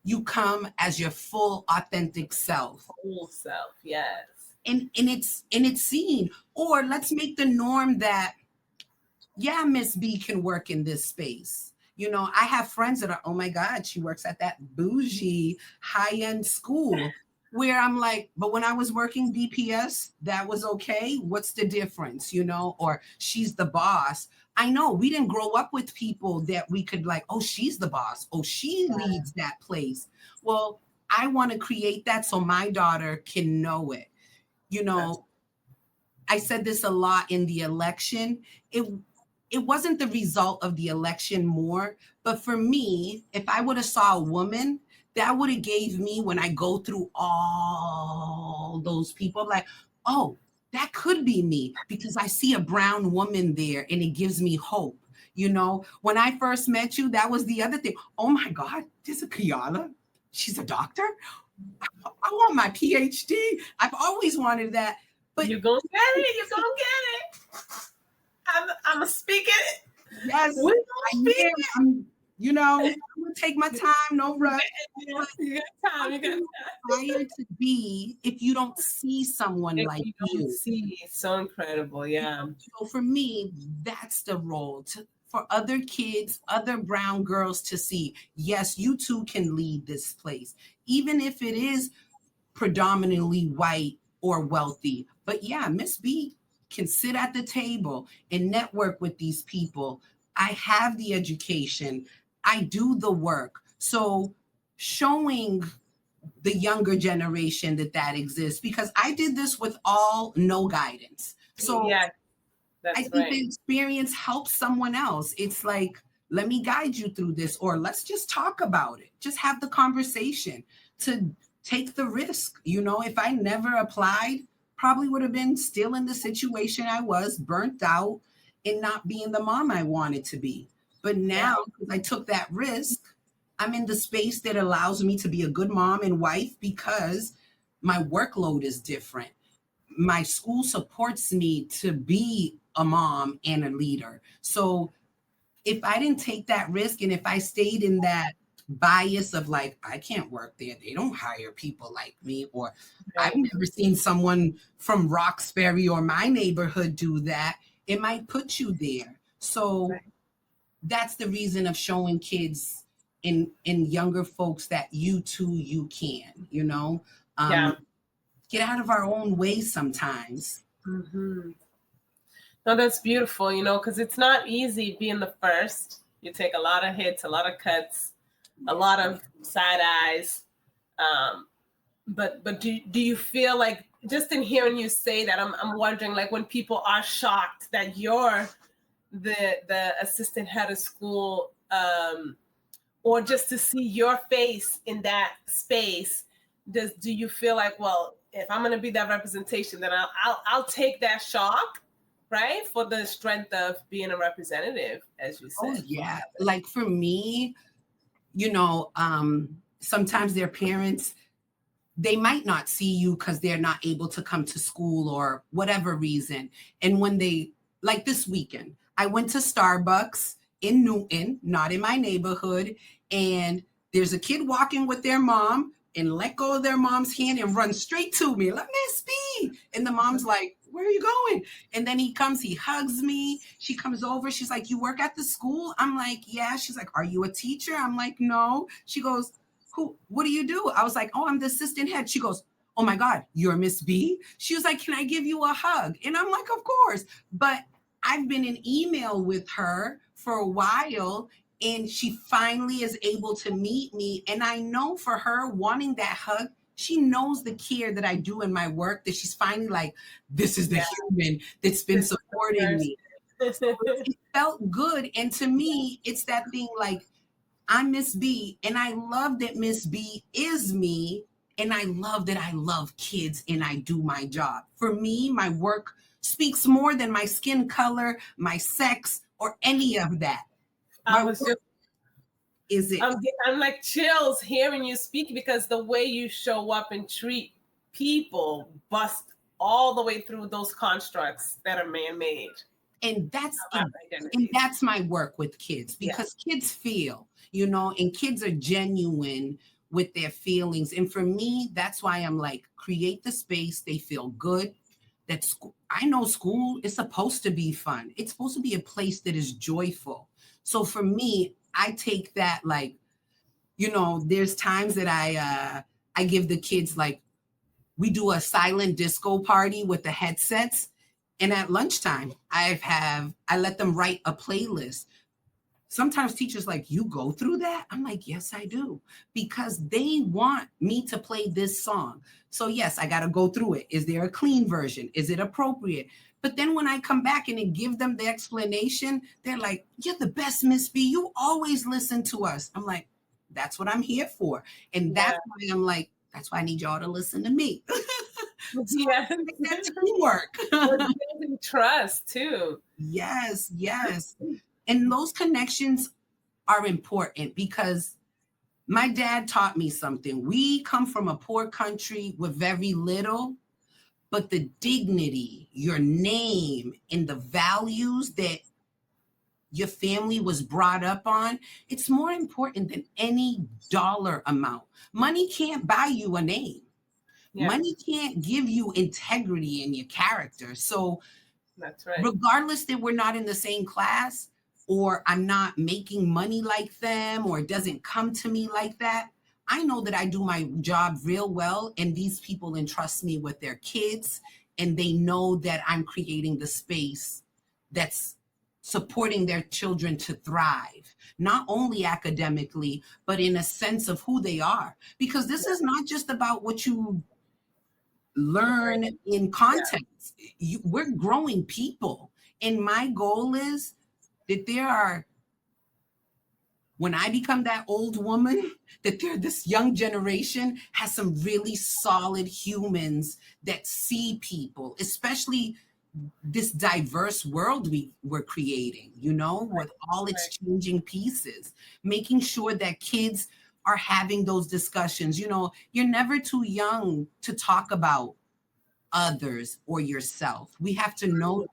[SPEAKER 2] you come as your full authentic self.
[SPEAKER 1] Full self, yes.
[SPEAKER 2] And it's seen. Or let's make the norm that, yeah, Miss B can work in this space. You know, I have friends that are, oh my God, she works at that bougie high-end school where I'm like, but when I was working DPS, that was okay. What's the difference, you know? Or she's the boss. I know we didn't grow up with people that we could like, oh, she's the boss. Oh, she leads that place. Well, I want to create that so my daughter can know it. You know, I said this a lot in the election. It wasn't the result of the election more, but for me, if I would have saw a woman, that would have gave me, when I go through all those people, like, oh, that could be me because I see a brown woman there and it gives me hope. You know, when I first met you, that was the other thing. Oh my God, there's a Kiala. She's a doctor. I want my PhD. I've always wanted that. But
[SPEAKER 1] you're going to get it. You're going to get it. I'm going to speak it.
[SPEAKER 2] Yes.
[SPEAKER 1] We're going to speak it.
[SPEAKER 2] You know, I'm going to take my time, no rush.
[SPEAKER 1] You got time. You got time.
[SPEAKER 2] Inspired to be if you don't see someone
[SPEAKER 1] if
[SPEAKER 2] like
[SPEAKER 1] you. Don't see, it's so incredible, yeah.
[SPEAKER 2] So for me, that's the role for other kids, other brown girls to see, yes, you too can lead this place, even if it is predominantly white or wealthy. But yeah, Miss B can sit at the table and network with these people. I have the education. I do the work. So showing the younger generation that exists, because I did this with no guidance. So
[SPEAKER 1] yeah,
[SPEAKER 2] I think the experience helps someone else. It's like, let me guide you through this, or let's just talk about it. Just have the conversation, to take the risk. You know, if I never applied, probably would have been still in the situation I was, burnt out and not being the mom I wanted to be. But now, because I took that risk, I'm in the space that allows me to be a good mom and wife because my workload is different. My school supports me to be a mom and a leader. So if I didn't take that risk, and if I stayed in that bias of like, I can't work there, they don't hire people like me, or I've never seen someone from Roxbury or my neighborhood do that, it might put you there. So that's the reason of showing kids in younger folks that you too, you can, you know, get out of our own way sometimes.
[SPEAKER 1] Mm-hmm. No, that's beautiful, you know, because it's not easy being the first. You take a lot of hits, a lot of cuts, a lot of side eyes. But do you feel like, just in hearing you say that, I'm wondering, like, when people are shocked that you're the assistant head of school, or just to see your face in that space, do you feel like, well, if I'm going to be that representation, then I'll take that shock, right, for the strength of being a representative, as you said?
[SPEAKER 2] Oh yeah, like for me, you know, sometimes their parents, they might not see you because they're not able to come to school or whatever reason. And when they, like this weekend, I went to Starbucks in Newton, not in my neighborhood, and there's a kid walking with their mom and let go of their mom's hand and run straight to me, like, Miss B. And the mom's like, where are you going? And then he comes, he hugs me. She comes over. She's like, you work at the school? I'm like, yeah. She's like, are you a teacher? I'm like, no. She goes, what do you do? I was like, oh, I'm the assistant head. She goes, oh my God, you're Miss B? She was like, can I give you a hug? And I'm like, of course. But I've been in email with her for a while, and she finally is able to meet me. And I know for her wanting that hug, she knows the care that I do in my work, that she's finally like, this is the human that's been supporting me. So it felt good. And to me, it's that thing like, I'm Miss B, and I love that Miss B is me, and I love that I love kids and I do my job. For me, my work speaks more than my skin color, my sex, or any of that. I'm
[SPEAKER 1] like chills hearing you speak, because the way you show up and treat people bust all the way through those constructs that are man-made.
[SPEAKER 2] And that's my work with kids, because kids feel, you know, and kids are genuine with their feelings. And for me, that's why I'm like, create the space. They feel good. I know school is supposed to be fun. It's supposed to be a place that is joyful. So for me, I take that, like, you know, there's times that I give the kids, like, we do a silent disco party with the headsets. And at lunchtime, I let them write a playlist. Sometimes teachers like, you go through that? I'm like, yes, I do. Because they want me to play this song. So yes, I got to go through it. Is there a clean version? Is it appropriate? But then when I come back and give them the explanation, they're like, you're the best, Miss B. You always listen to us. I'm like, that's what I'm here for. And that's why I'm like, that's why I need y'all to listen to me. That's teamwork.
[SPEAKER 1] Building trust too.
[SPEAKER 2] Yes. And those connections are important, because my dad taught me something. We come from a poor country with very little, but the dignity, your name, and the values that your family was brought up on, it's more important than any dollar amount. Money can't buy you a name. Yeah. Money can't give you integrity in your character. So
[SPEAKER 1] that's right.
[SPEAKER 2] Regardless that we're not in the same class, or I'm not making money like them, or it doesn't come to me like that, I know that I do my job real well, and these people entrust me with their kids, and they know that I'm creating the space that's supporting their children to thrive, not only academically, but in a sense of who they are. Because this is not just about what you learn in context. We're growing people. And my goal is that when I become that old woman, that this young generation has some really solid humans that see people, especially this diverse world we're creating, you know, with all its changing pieces, making sure that kids are having those discussions. You know, you're never too young to talk about others or yourself. We have to know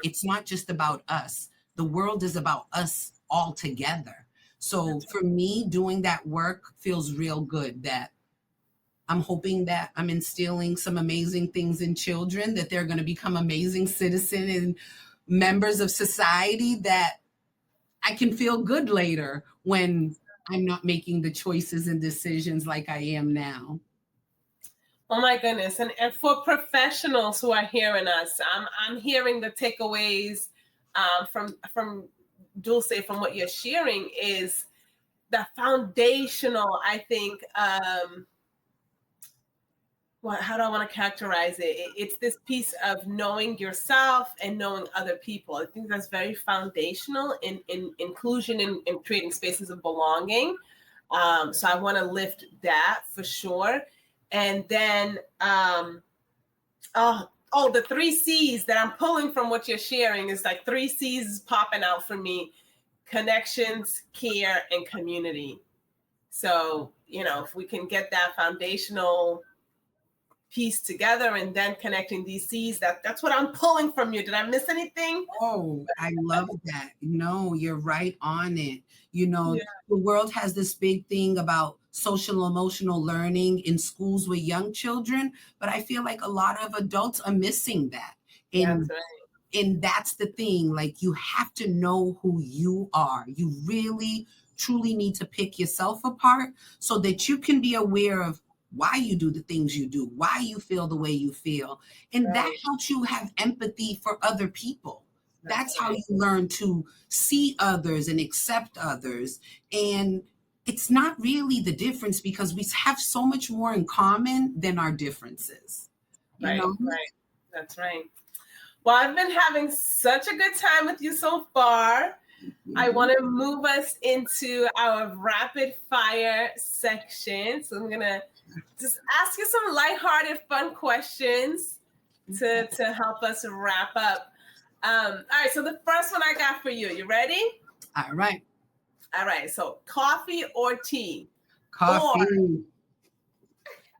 [SPEAKER 2] it's not just about us. The world is about us all together. So for me, doing that work feels real good, that I'm hoping that I'm instilling some amazing things in children, that they're going to become amazing citizens and members of society, that I can feel good later when I'm not making the choices and decisions like I am now.
[SPEAKER 1] Oh my goodness. And for professionals who are hearing us, I'm hearing the takeaways from Dulce, from what you're sharing, is the foundational, I think, how do I want to characterize it? It's this piece of knowing yourself and knowing other people. I think that's very foundational in inclusion and creating spaces of belonging. So I want to lift that for sure. And then, the 3 C's that I'm pulling from what you're sharing is like 3 C's popping out for me: connections, care, and community. So, if we can get that foundational piece together and then connecting these C's, that's what I'm pulling from you. Did I miss anything?
[SPEAKER 2] Oh, I love that. No, you're right on it.
[SPEAKER 1] Yeah.
[SPEAKER 2] The world has this big thing about social emotional learning in schools with young children, but I feel like a lot of adults are missing that. And
[SPEAKER 1] That's right.
[SPEAKER 2] And that's the thing, like, you have to know who you are. You really, truly need to pick yourself apart so that you can be aware of why you do the things you do, why you feel the way you feel. And that helps you have empathy for other people. That's how you learn to see others and accept others. And it's not really the difference, because we have so much more in common than our differences.
[SPEAKER 1] Right. That's right. Well, I've been having such a good time with you so far. I want to move us into our rapid fire section. So I'm going to just ask you some lighthearted, fun questions to help us wrap up. All right. So the first one I got for you. You ready?
[SPEAKER 2] All right.
[SPEAKER 1] All right. So coffee or tea?
[SPEAKER 2] Coffee.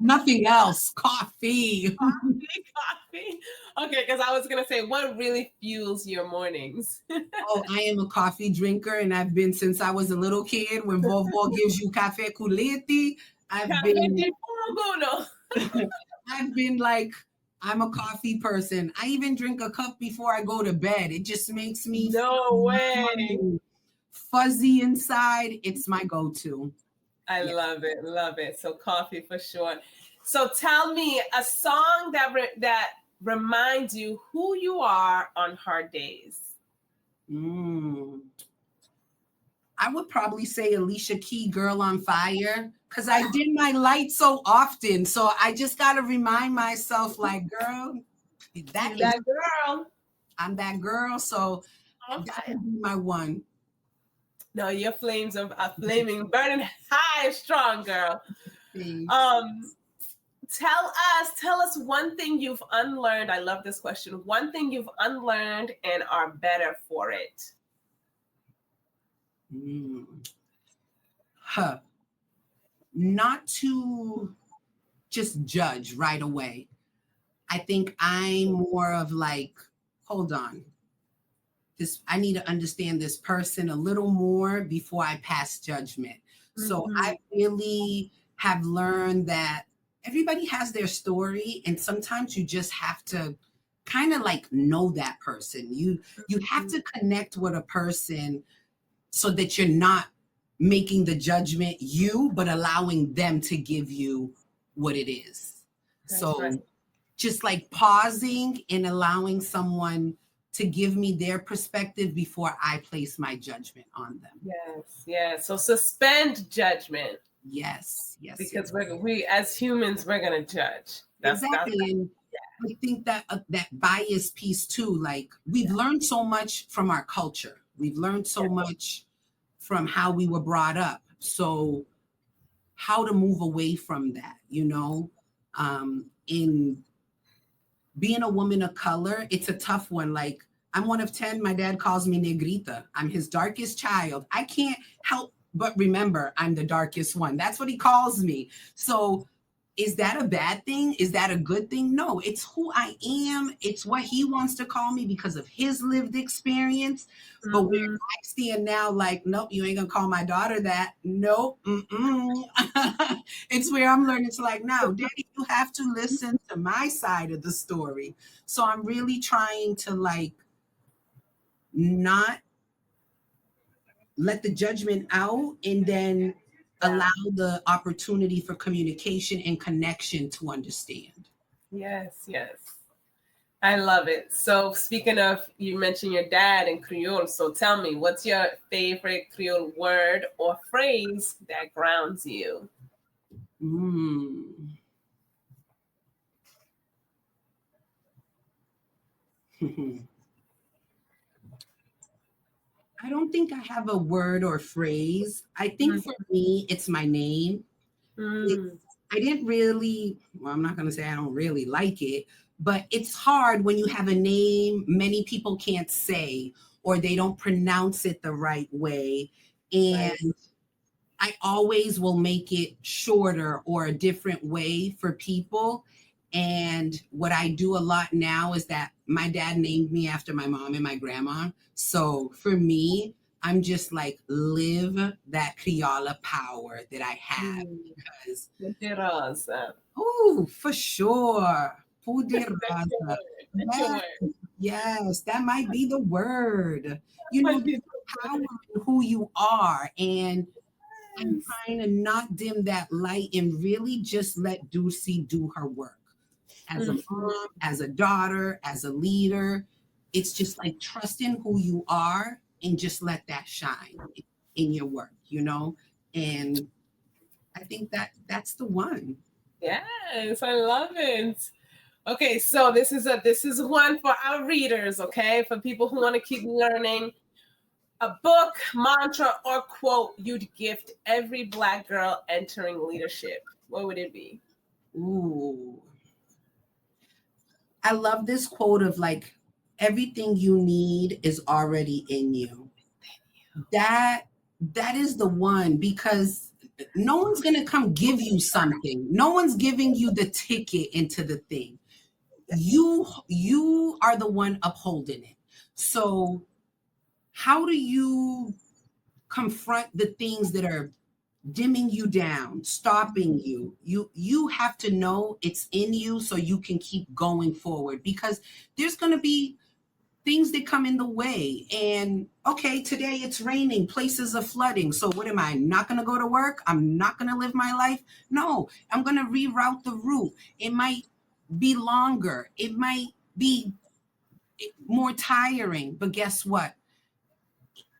[SPEAKER 2] Nothing else. Coffee.
[SPEAKER 1] Coffee. Okay, because I was going to say, what really fuels your mornings?
[SPEAKER 2] Oh, I am a coffee drinker, and I've been since I was a little kid. When Vovo gives you café con leche, I've been like, I'm a coffee person. I even drink a cup before I go to bed. It just makes me fuzzy inside. It's my go-to.
[SPEAKER 1] I love it. Love it. So coffee for sure. So tell me a song that reminds you who you are on hard days.
[SPEAKER 2] I would probably say Alicia Keys, Girl on Fire, because I dim my light so often. So I just got to remind myself, like, girl,
[SPEAKER 1] that girl.
[SPEAKER 2] I'm that girl. So that would be my one.
[SPEAKER 1] No, your flames are flaming, burning high and strong, girl. Tell us one thing you've unlearned. I love this question. One thing you've unlearned and are better for it.
[SPEAKER 2] Not to just judge right away. I think I'm more of like, hold on. I need to understand this person a little more before I pass judgment. So I really have learned that everybody has their story, and sometimes you just have to kind of like know that person. You have to connect with a person so that you're not making the judgment but allowing them to give you what it is. Just like pausing and allowing someone to give me their perspective before I place my judgment on them.
[SPEAKER 1] Yes. So suspend judgment.
[SPEAKER 2] Yes.
[SPEAKER 1] Because we as humans, we're going to judge.
[SPEAKER 2] Exactly. And I think that that bias piece too, like we've learned so much from our culture. We've learned so much from how we were brought up. So how to move away from that, in being a woman of color, it's a tough one. Like, I'm one of 10. My dad calls me Negrita. I'm his darkest child. I can't help but remember I'm the darkest one. That's what he calls me. So is that a bad thing? Is that a good thing? No, it's who I am. It's what he wants to call me because of his lived experience. But where I stand now, like, nope, you ain't gonna call my daughter that. Nope. It's where I'm learning to like, now, Daddy, you have to listen to my side of the story. So I'm really trying to like not let the judgment out and then allow the opportunity for communication and connection to understand.
[SPEAKER 1] Yes, yes. I love it. So speaking of, you mentioned your dad in Creole. So tell me, what's your favorite Creole word or phrase that grounds you?
[SPEAKER 2] I don't think I have a word or phrase. I think for me, it's my name. I didn't really, well, I'm not going to say I don't really like it, but it's hard when you have a name many people can't say or they don't pronounce it the right way. And I always will make it shorter or a different way for people. And what I do a lot now is that my dad named me after my mom and my grandma. So for me, I'm just like live that Criolla power that I have because oh, for sure. Poderosa. Yes, that might be the word. You know, there's power in who you are. And I'm trying to not dim that light and really just let Dulce do her work. As a mom, as a daughter, as a leader, it's just like trusting who you are and just let that shine in your work, you know? And I think that that's the one.
[SPEAKER 1] Yes, I love it. Okay, so this is one for our readers, okay? For people who want to keep learning. A book, mantra, or quote you'd gift every Black girl entering leadership. What would it be?
[SPEAKER 2] Ooh. I love this quote of like, everything you need is already in you. That is the one, because no one's going to come give you something. No one's giving you the ticket into the thing. You are the one upholding it. So how do you confront the things that are dimming you down, stopping you? You have to know it's in you so you can keep going forward, because there's going to be things that come in the way. And okay, today it's raining, places are flooding. So what am I not going to go to work? I'm not going to live my life? No, I'm going to reroute the route. It might be longer. It might be more tiring, but guess what?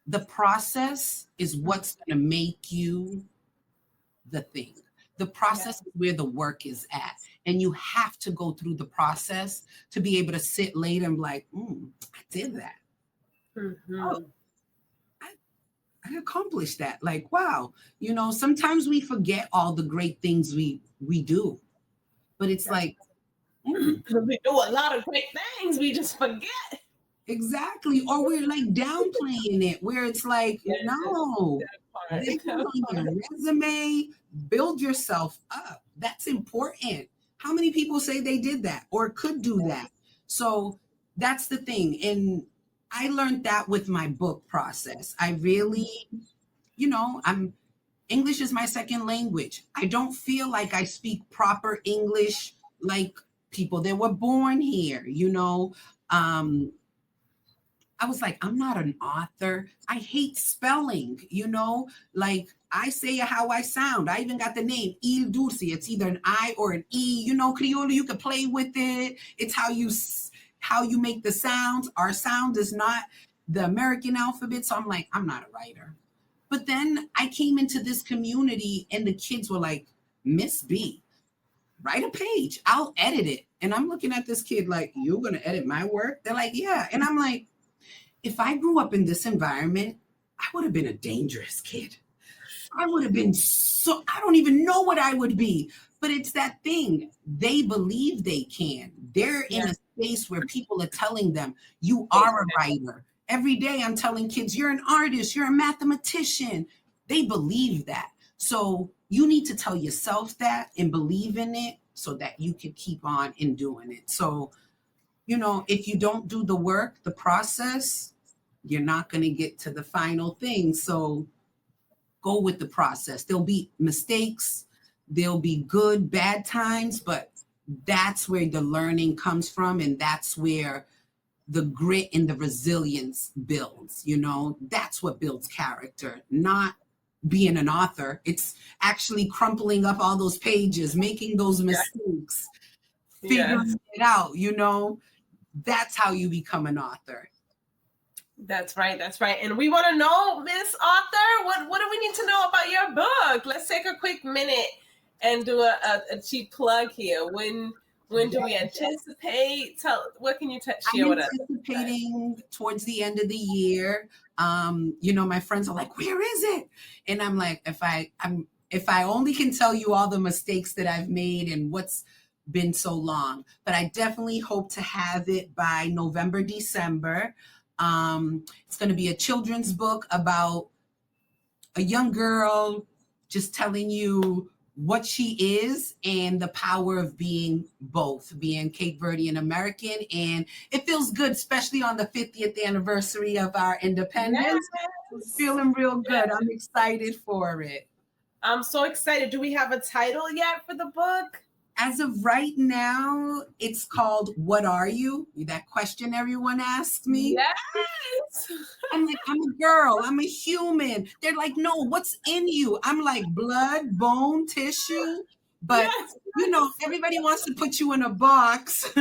[SPEAKER 2] The process is what's going to make you the thing. The process is where the work is at. And you have to go through the process to be able to sit later and be like, I did that. Oh, I accomplished that. Like, wow. You know, sometimes we forget all the great things we do. But it's like,
[SPEAKER 1] we do a lot of great things, we just forget.
[SPEAKER 2] Exactly. Or we're like downplaying it, where it's like, no, get on your resume, build yourself up. That's important. How many people say they did that or could do that? So that's the thing. And I learned that with my book process. I really, you know, English is my second language. I don't feel like I speak proper English like people that were born here, you know. I was like, I'm not an author. I hate spelling, you know, like I say how I sound. I even got the name Ildulce. It's either an I or an E, you know, Creole, you can play with it. It's how you make the sounds. Our sound is not the American alphabet. So I'm like, I'm not a writer. But then I came into this community and the kids were like, Miss B, write a page. I'll edit it. And I'm looking at this kid like, you're going to edit my work? They're like, yeah. And I'm like, if I grew up in this environment, I would have been a dangerous kid. I would have been I don't even know what I would be. But it's that thing. They believe they can. They're in a space where people are telling them, you are a writer. Every day I'm telling kids, you're an artist, you're a mathematician. They believe that. So you need to tell yourself that and believe in it so that you can keep on in doing it. So, you know, if you don't do the work, the process, you're not going to get to the final thing. So go with the process. There'll be mistakes. There'll be good, bad times, but that's where the learning comes from. And that's where the grit and the resilience builds, you know, that's what builds character, not being an author. It's actually crumpling up all those pages, making those mistakes, figuring it out, you know, that's how you become an author.
[SPEAKER 1] That's right. That's right. And we want to know, Miss Author, what do we need to know about your book? Let's take a quick minute and do a cheap plug here. When do we anticipate? What can you share with us?
[SPEAKER 2] I'm anticipating towards the end of the year. You know, my friends are like, "Where is it?" And I'm like, if I only can tell you all the mistakes that I've made and what's been so long, but I definitely hope to have it by November, December. It's going to be a children's book about a young girl just telling you what she is and the power of being both, being Cape Verdean-American. And it feels good, especially on the 50th anniversary of our independence. Yes. Feeling real good. Yes. I'm excited for it.
[SPEAKER 1] I'm so excited. Do we have a title yet for the book?
[SPEAKER 2] As of right now, it's called What Are You? That question everyone asks me.
[SPEAKER 1] Yes.
[SPEAKER 2] I'm like, I'm a girl. I'm a human. They're like, no, what's in you? I'm like blood, bone, tissue. But, you know, everybody wants to put you in a box.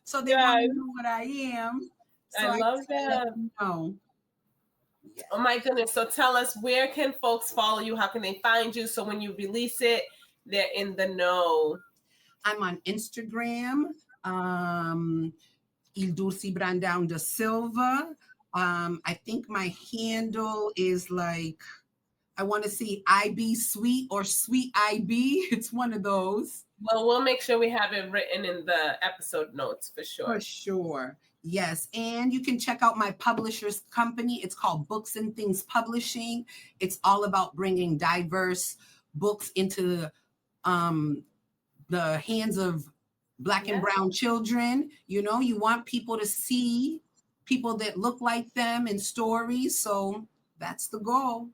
[SPEAKER 2] So they want to know what I am. So
[SPEAKER 1] I love that.
[SPEAKER 2] No.
[SPEAKER 1] Oh, my goodness. So tell us, where can folks follow you? How can they find you? So when you release it, they're in the know.
[SPEAKER 2] I'm on Instagram, Ildulce Brandão-DaSilva. I think my handle is like, I want to see IB Sweet or Sweet IB. It's one of those.
[SPEAKER 1] Well, we'll make sure we have it written in the episode notes for sure.
[SPEAKER 2] For sure. Yes. And you can check out my publisher's company. It's called Books and Things Publishing. It's all about bringing diverse books into the hands of Black and brown children. You know, you want people to see people that look like them in stories. So that's the goal.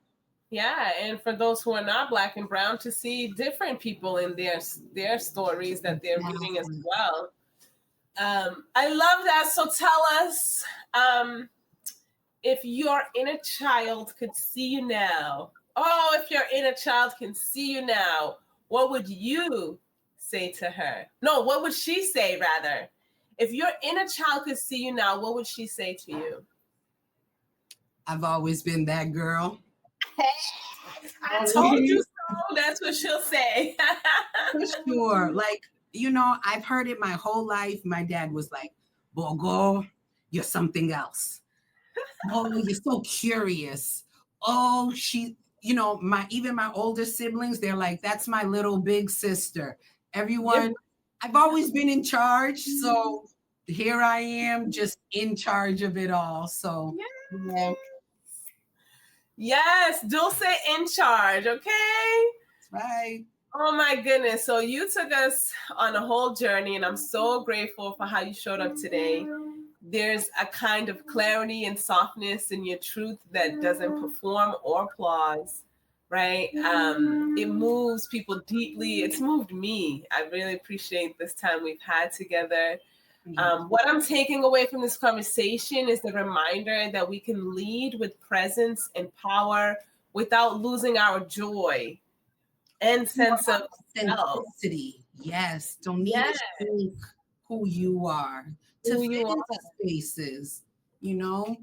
[SPEAKER 1] Yeah. And for those who are not Black and brown, to see different people in their stories that they're reading as well. I love that. So tell us, if your inner child could see you now. Oh, if your inner child can see you now, what would you say to her? No, what would she say rather? If your inner child could see you now, what would she say to you?
[SPEAKER 2] I've always been that girl.
[SPEAKER 1] I told you so. That's what she'll say.
[SPEAKER 2] For sure. Like, you know, I've heard it my whole life. My dad was like, Bogo, you're something else. Oh, you're so curious. Oh, you know, even my older siblings, they're like, that's my little big sister. Everyone, I've always been in charge. So here I am, just in charge of it all. So,
[SPEAKER 1] Yes, Dulce in charge, okay?
[SPEAKER 2] That's right.
[SPEAKER 1] Oh my goodness. So you took us on a whole journey, and I'm so grateful for how you showed up today. There's a kind of clarity and softness in your truth that doesn't perform or applause, right? It moves people deeply. It's moved me. I really appreciate this time we've had together. What I'm taking away from this conversation is the reminder that we can lead with presence and power without losing our joy and sense of
[SPEAKER 2] authenticity. Yes. Don't need to think who you are to fit into spaces, you know?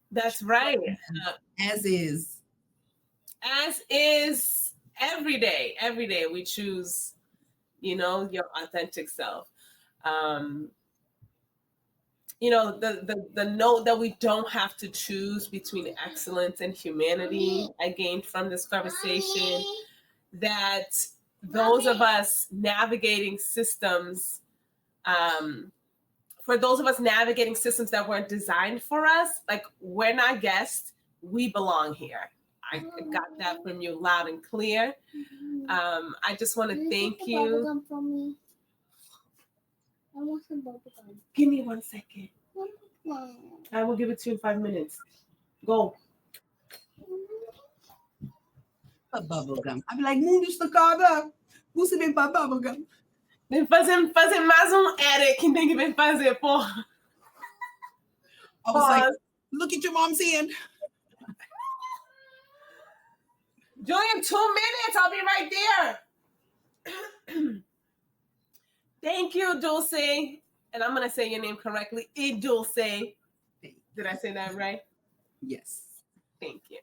[SPEAKER 1] That's right.
[SPEAKER 2] As is.
[SPEAKER 1] As is every day. Every day we choose, you know, your authentic self. You know, the note that we don't have to choose between excellence and humanity, I gained from this conversation, that those of us navigating systems, for those of us navigating systems that weren't designed for us, like, we're not guests, we belong here. I got that from you loud and clear. I just want to thank you.
[SPEAKER 3] I want some bubble gum.
[SPEAKER 1] Give me 1 second. I will give it to you in 5 minutes. Go.
[SPEAKER 2] Bubble gum. I'm like, Mundus the carver. Who's been for bubble gum?
[SPEAKER 1] Vem fazer mais Eric, tem que vir fazer, porra.
[SPEAKER 2] I was like, look at your mom's hand.
[SPEAKER 1] Julian, 2 minutes. I'll be right there. Thank you, Dulce. And I'm going to say your name correctly. Ildulce. Did I say that right?
[SPEAKER 2] Yes.
[SPEAKER 1] Thank you.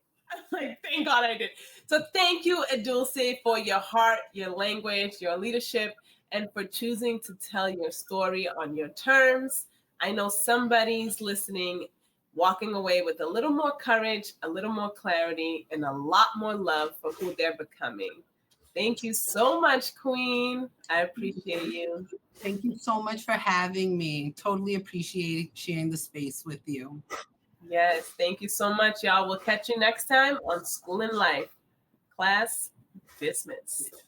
[SPEAKER 1] Like, thank God I did. So thank you, Ildulce, for your heart, your language, your leadership, and for choosing to tell your story on your terms. I know somebody's listening, walking away with a little more courage, a little more clarity, and a lot more love for who they're becoming. Thank you so much, Queen. I appreciate you.
[SPEAKER 2] Thank you so much for having me. Totally appreciate sharing the space with you.
[SPEAKER 1] Yes, thank you so much, y'all. We'll catch you next time on School in Life. Class dismissed.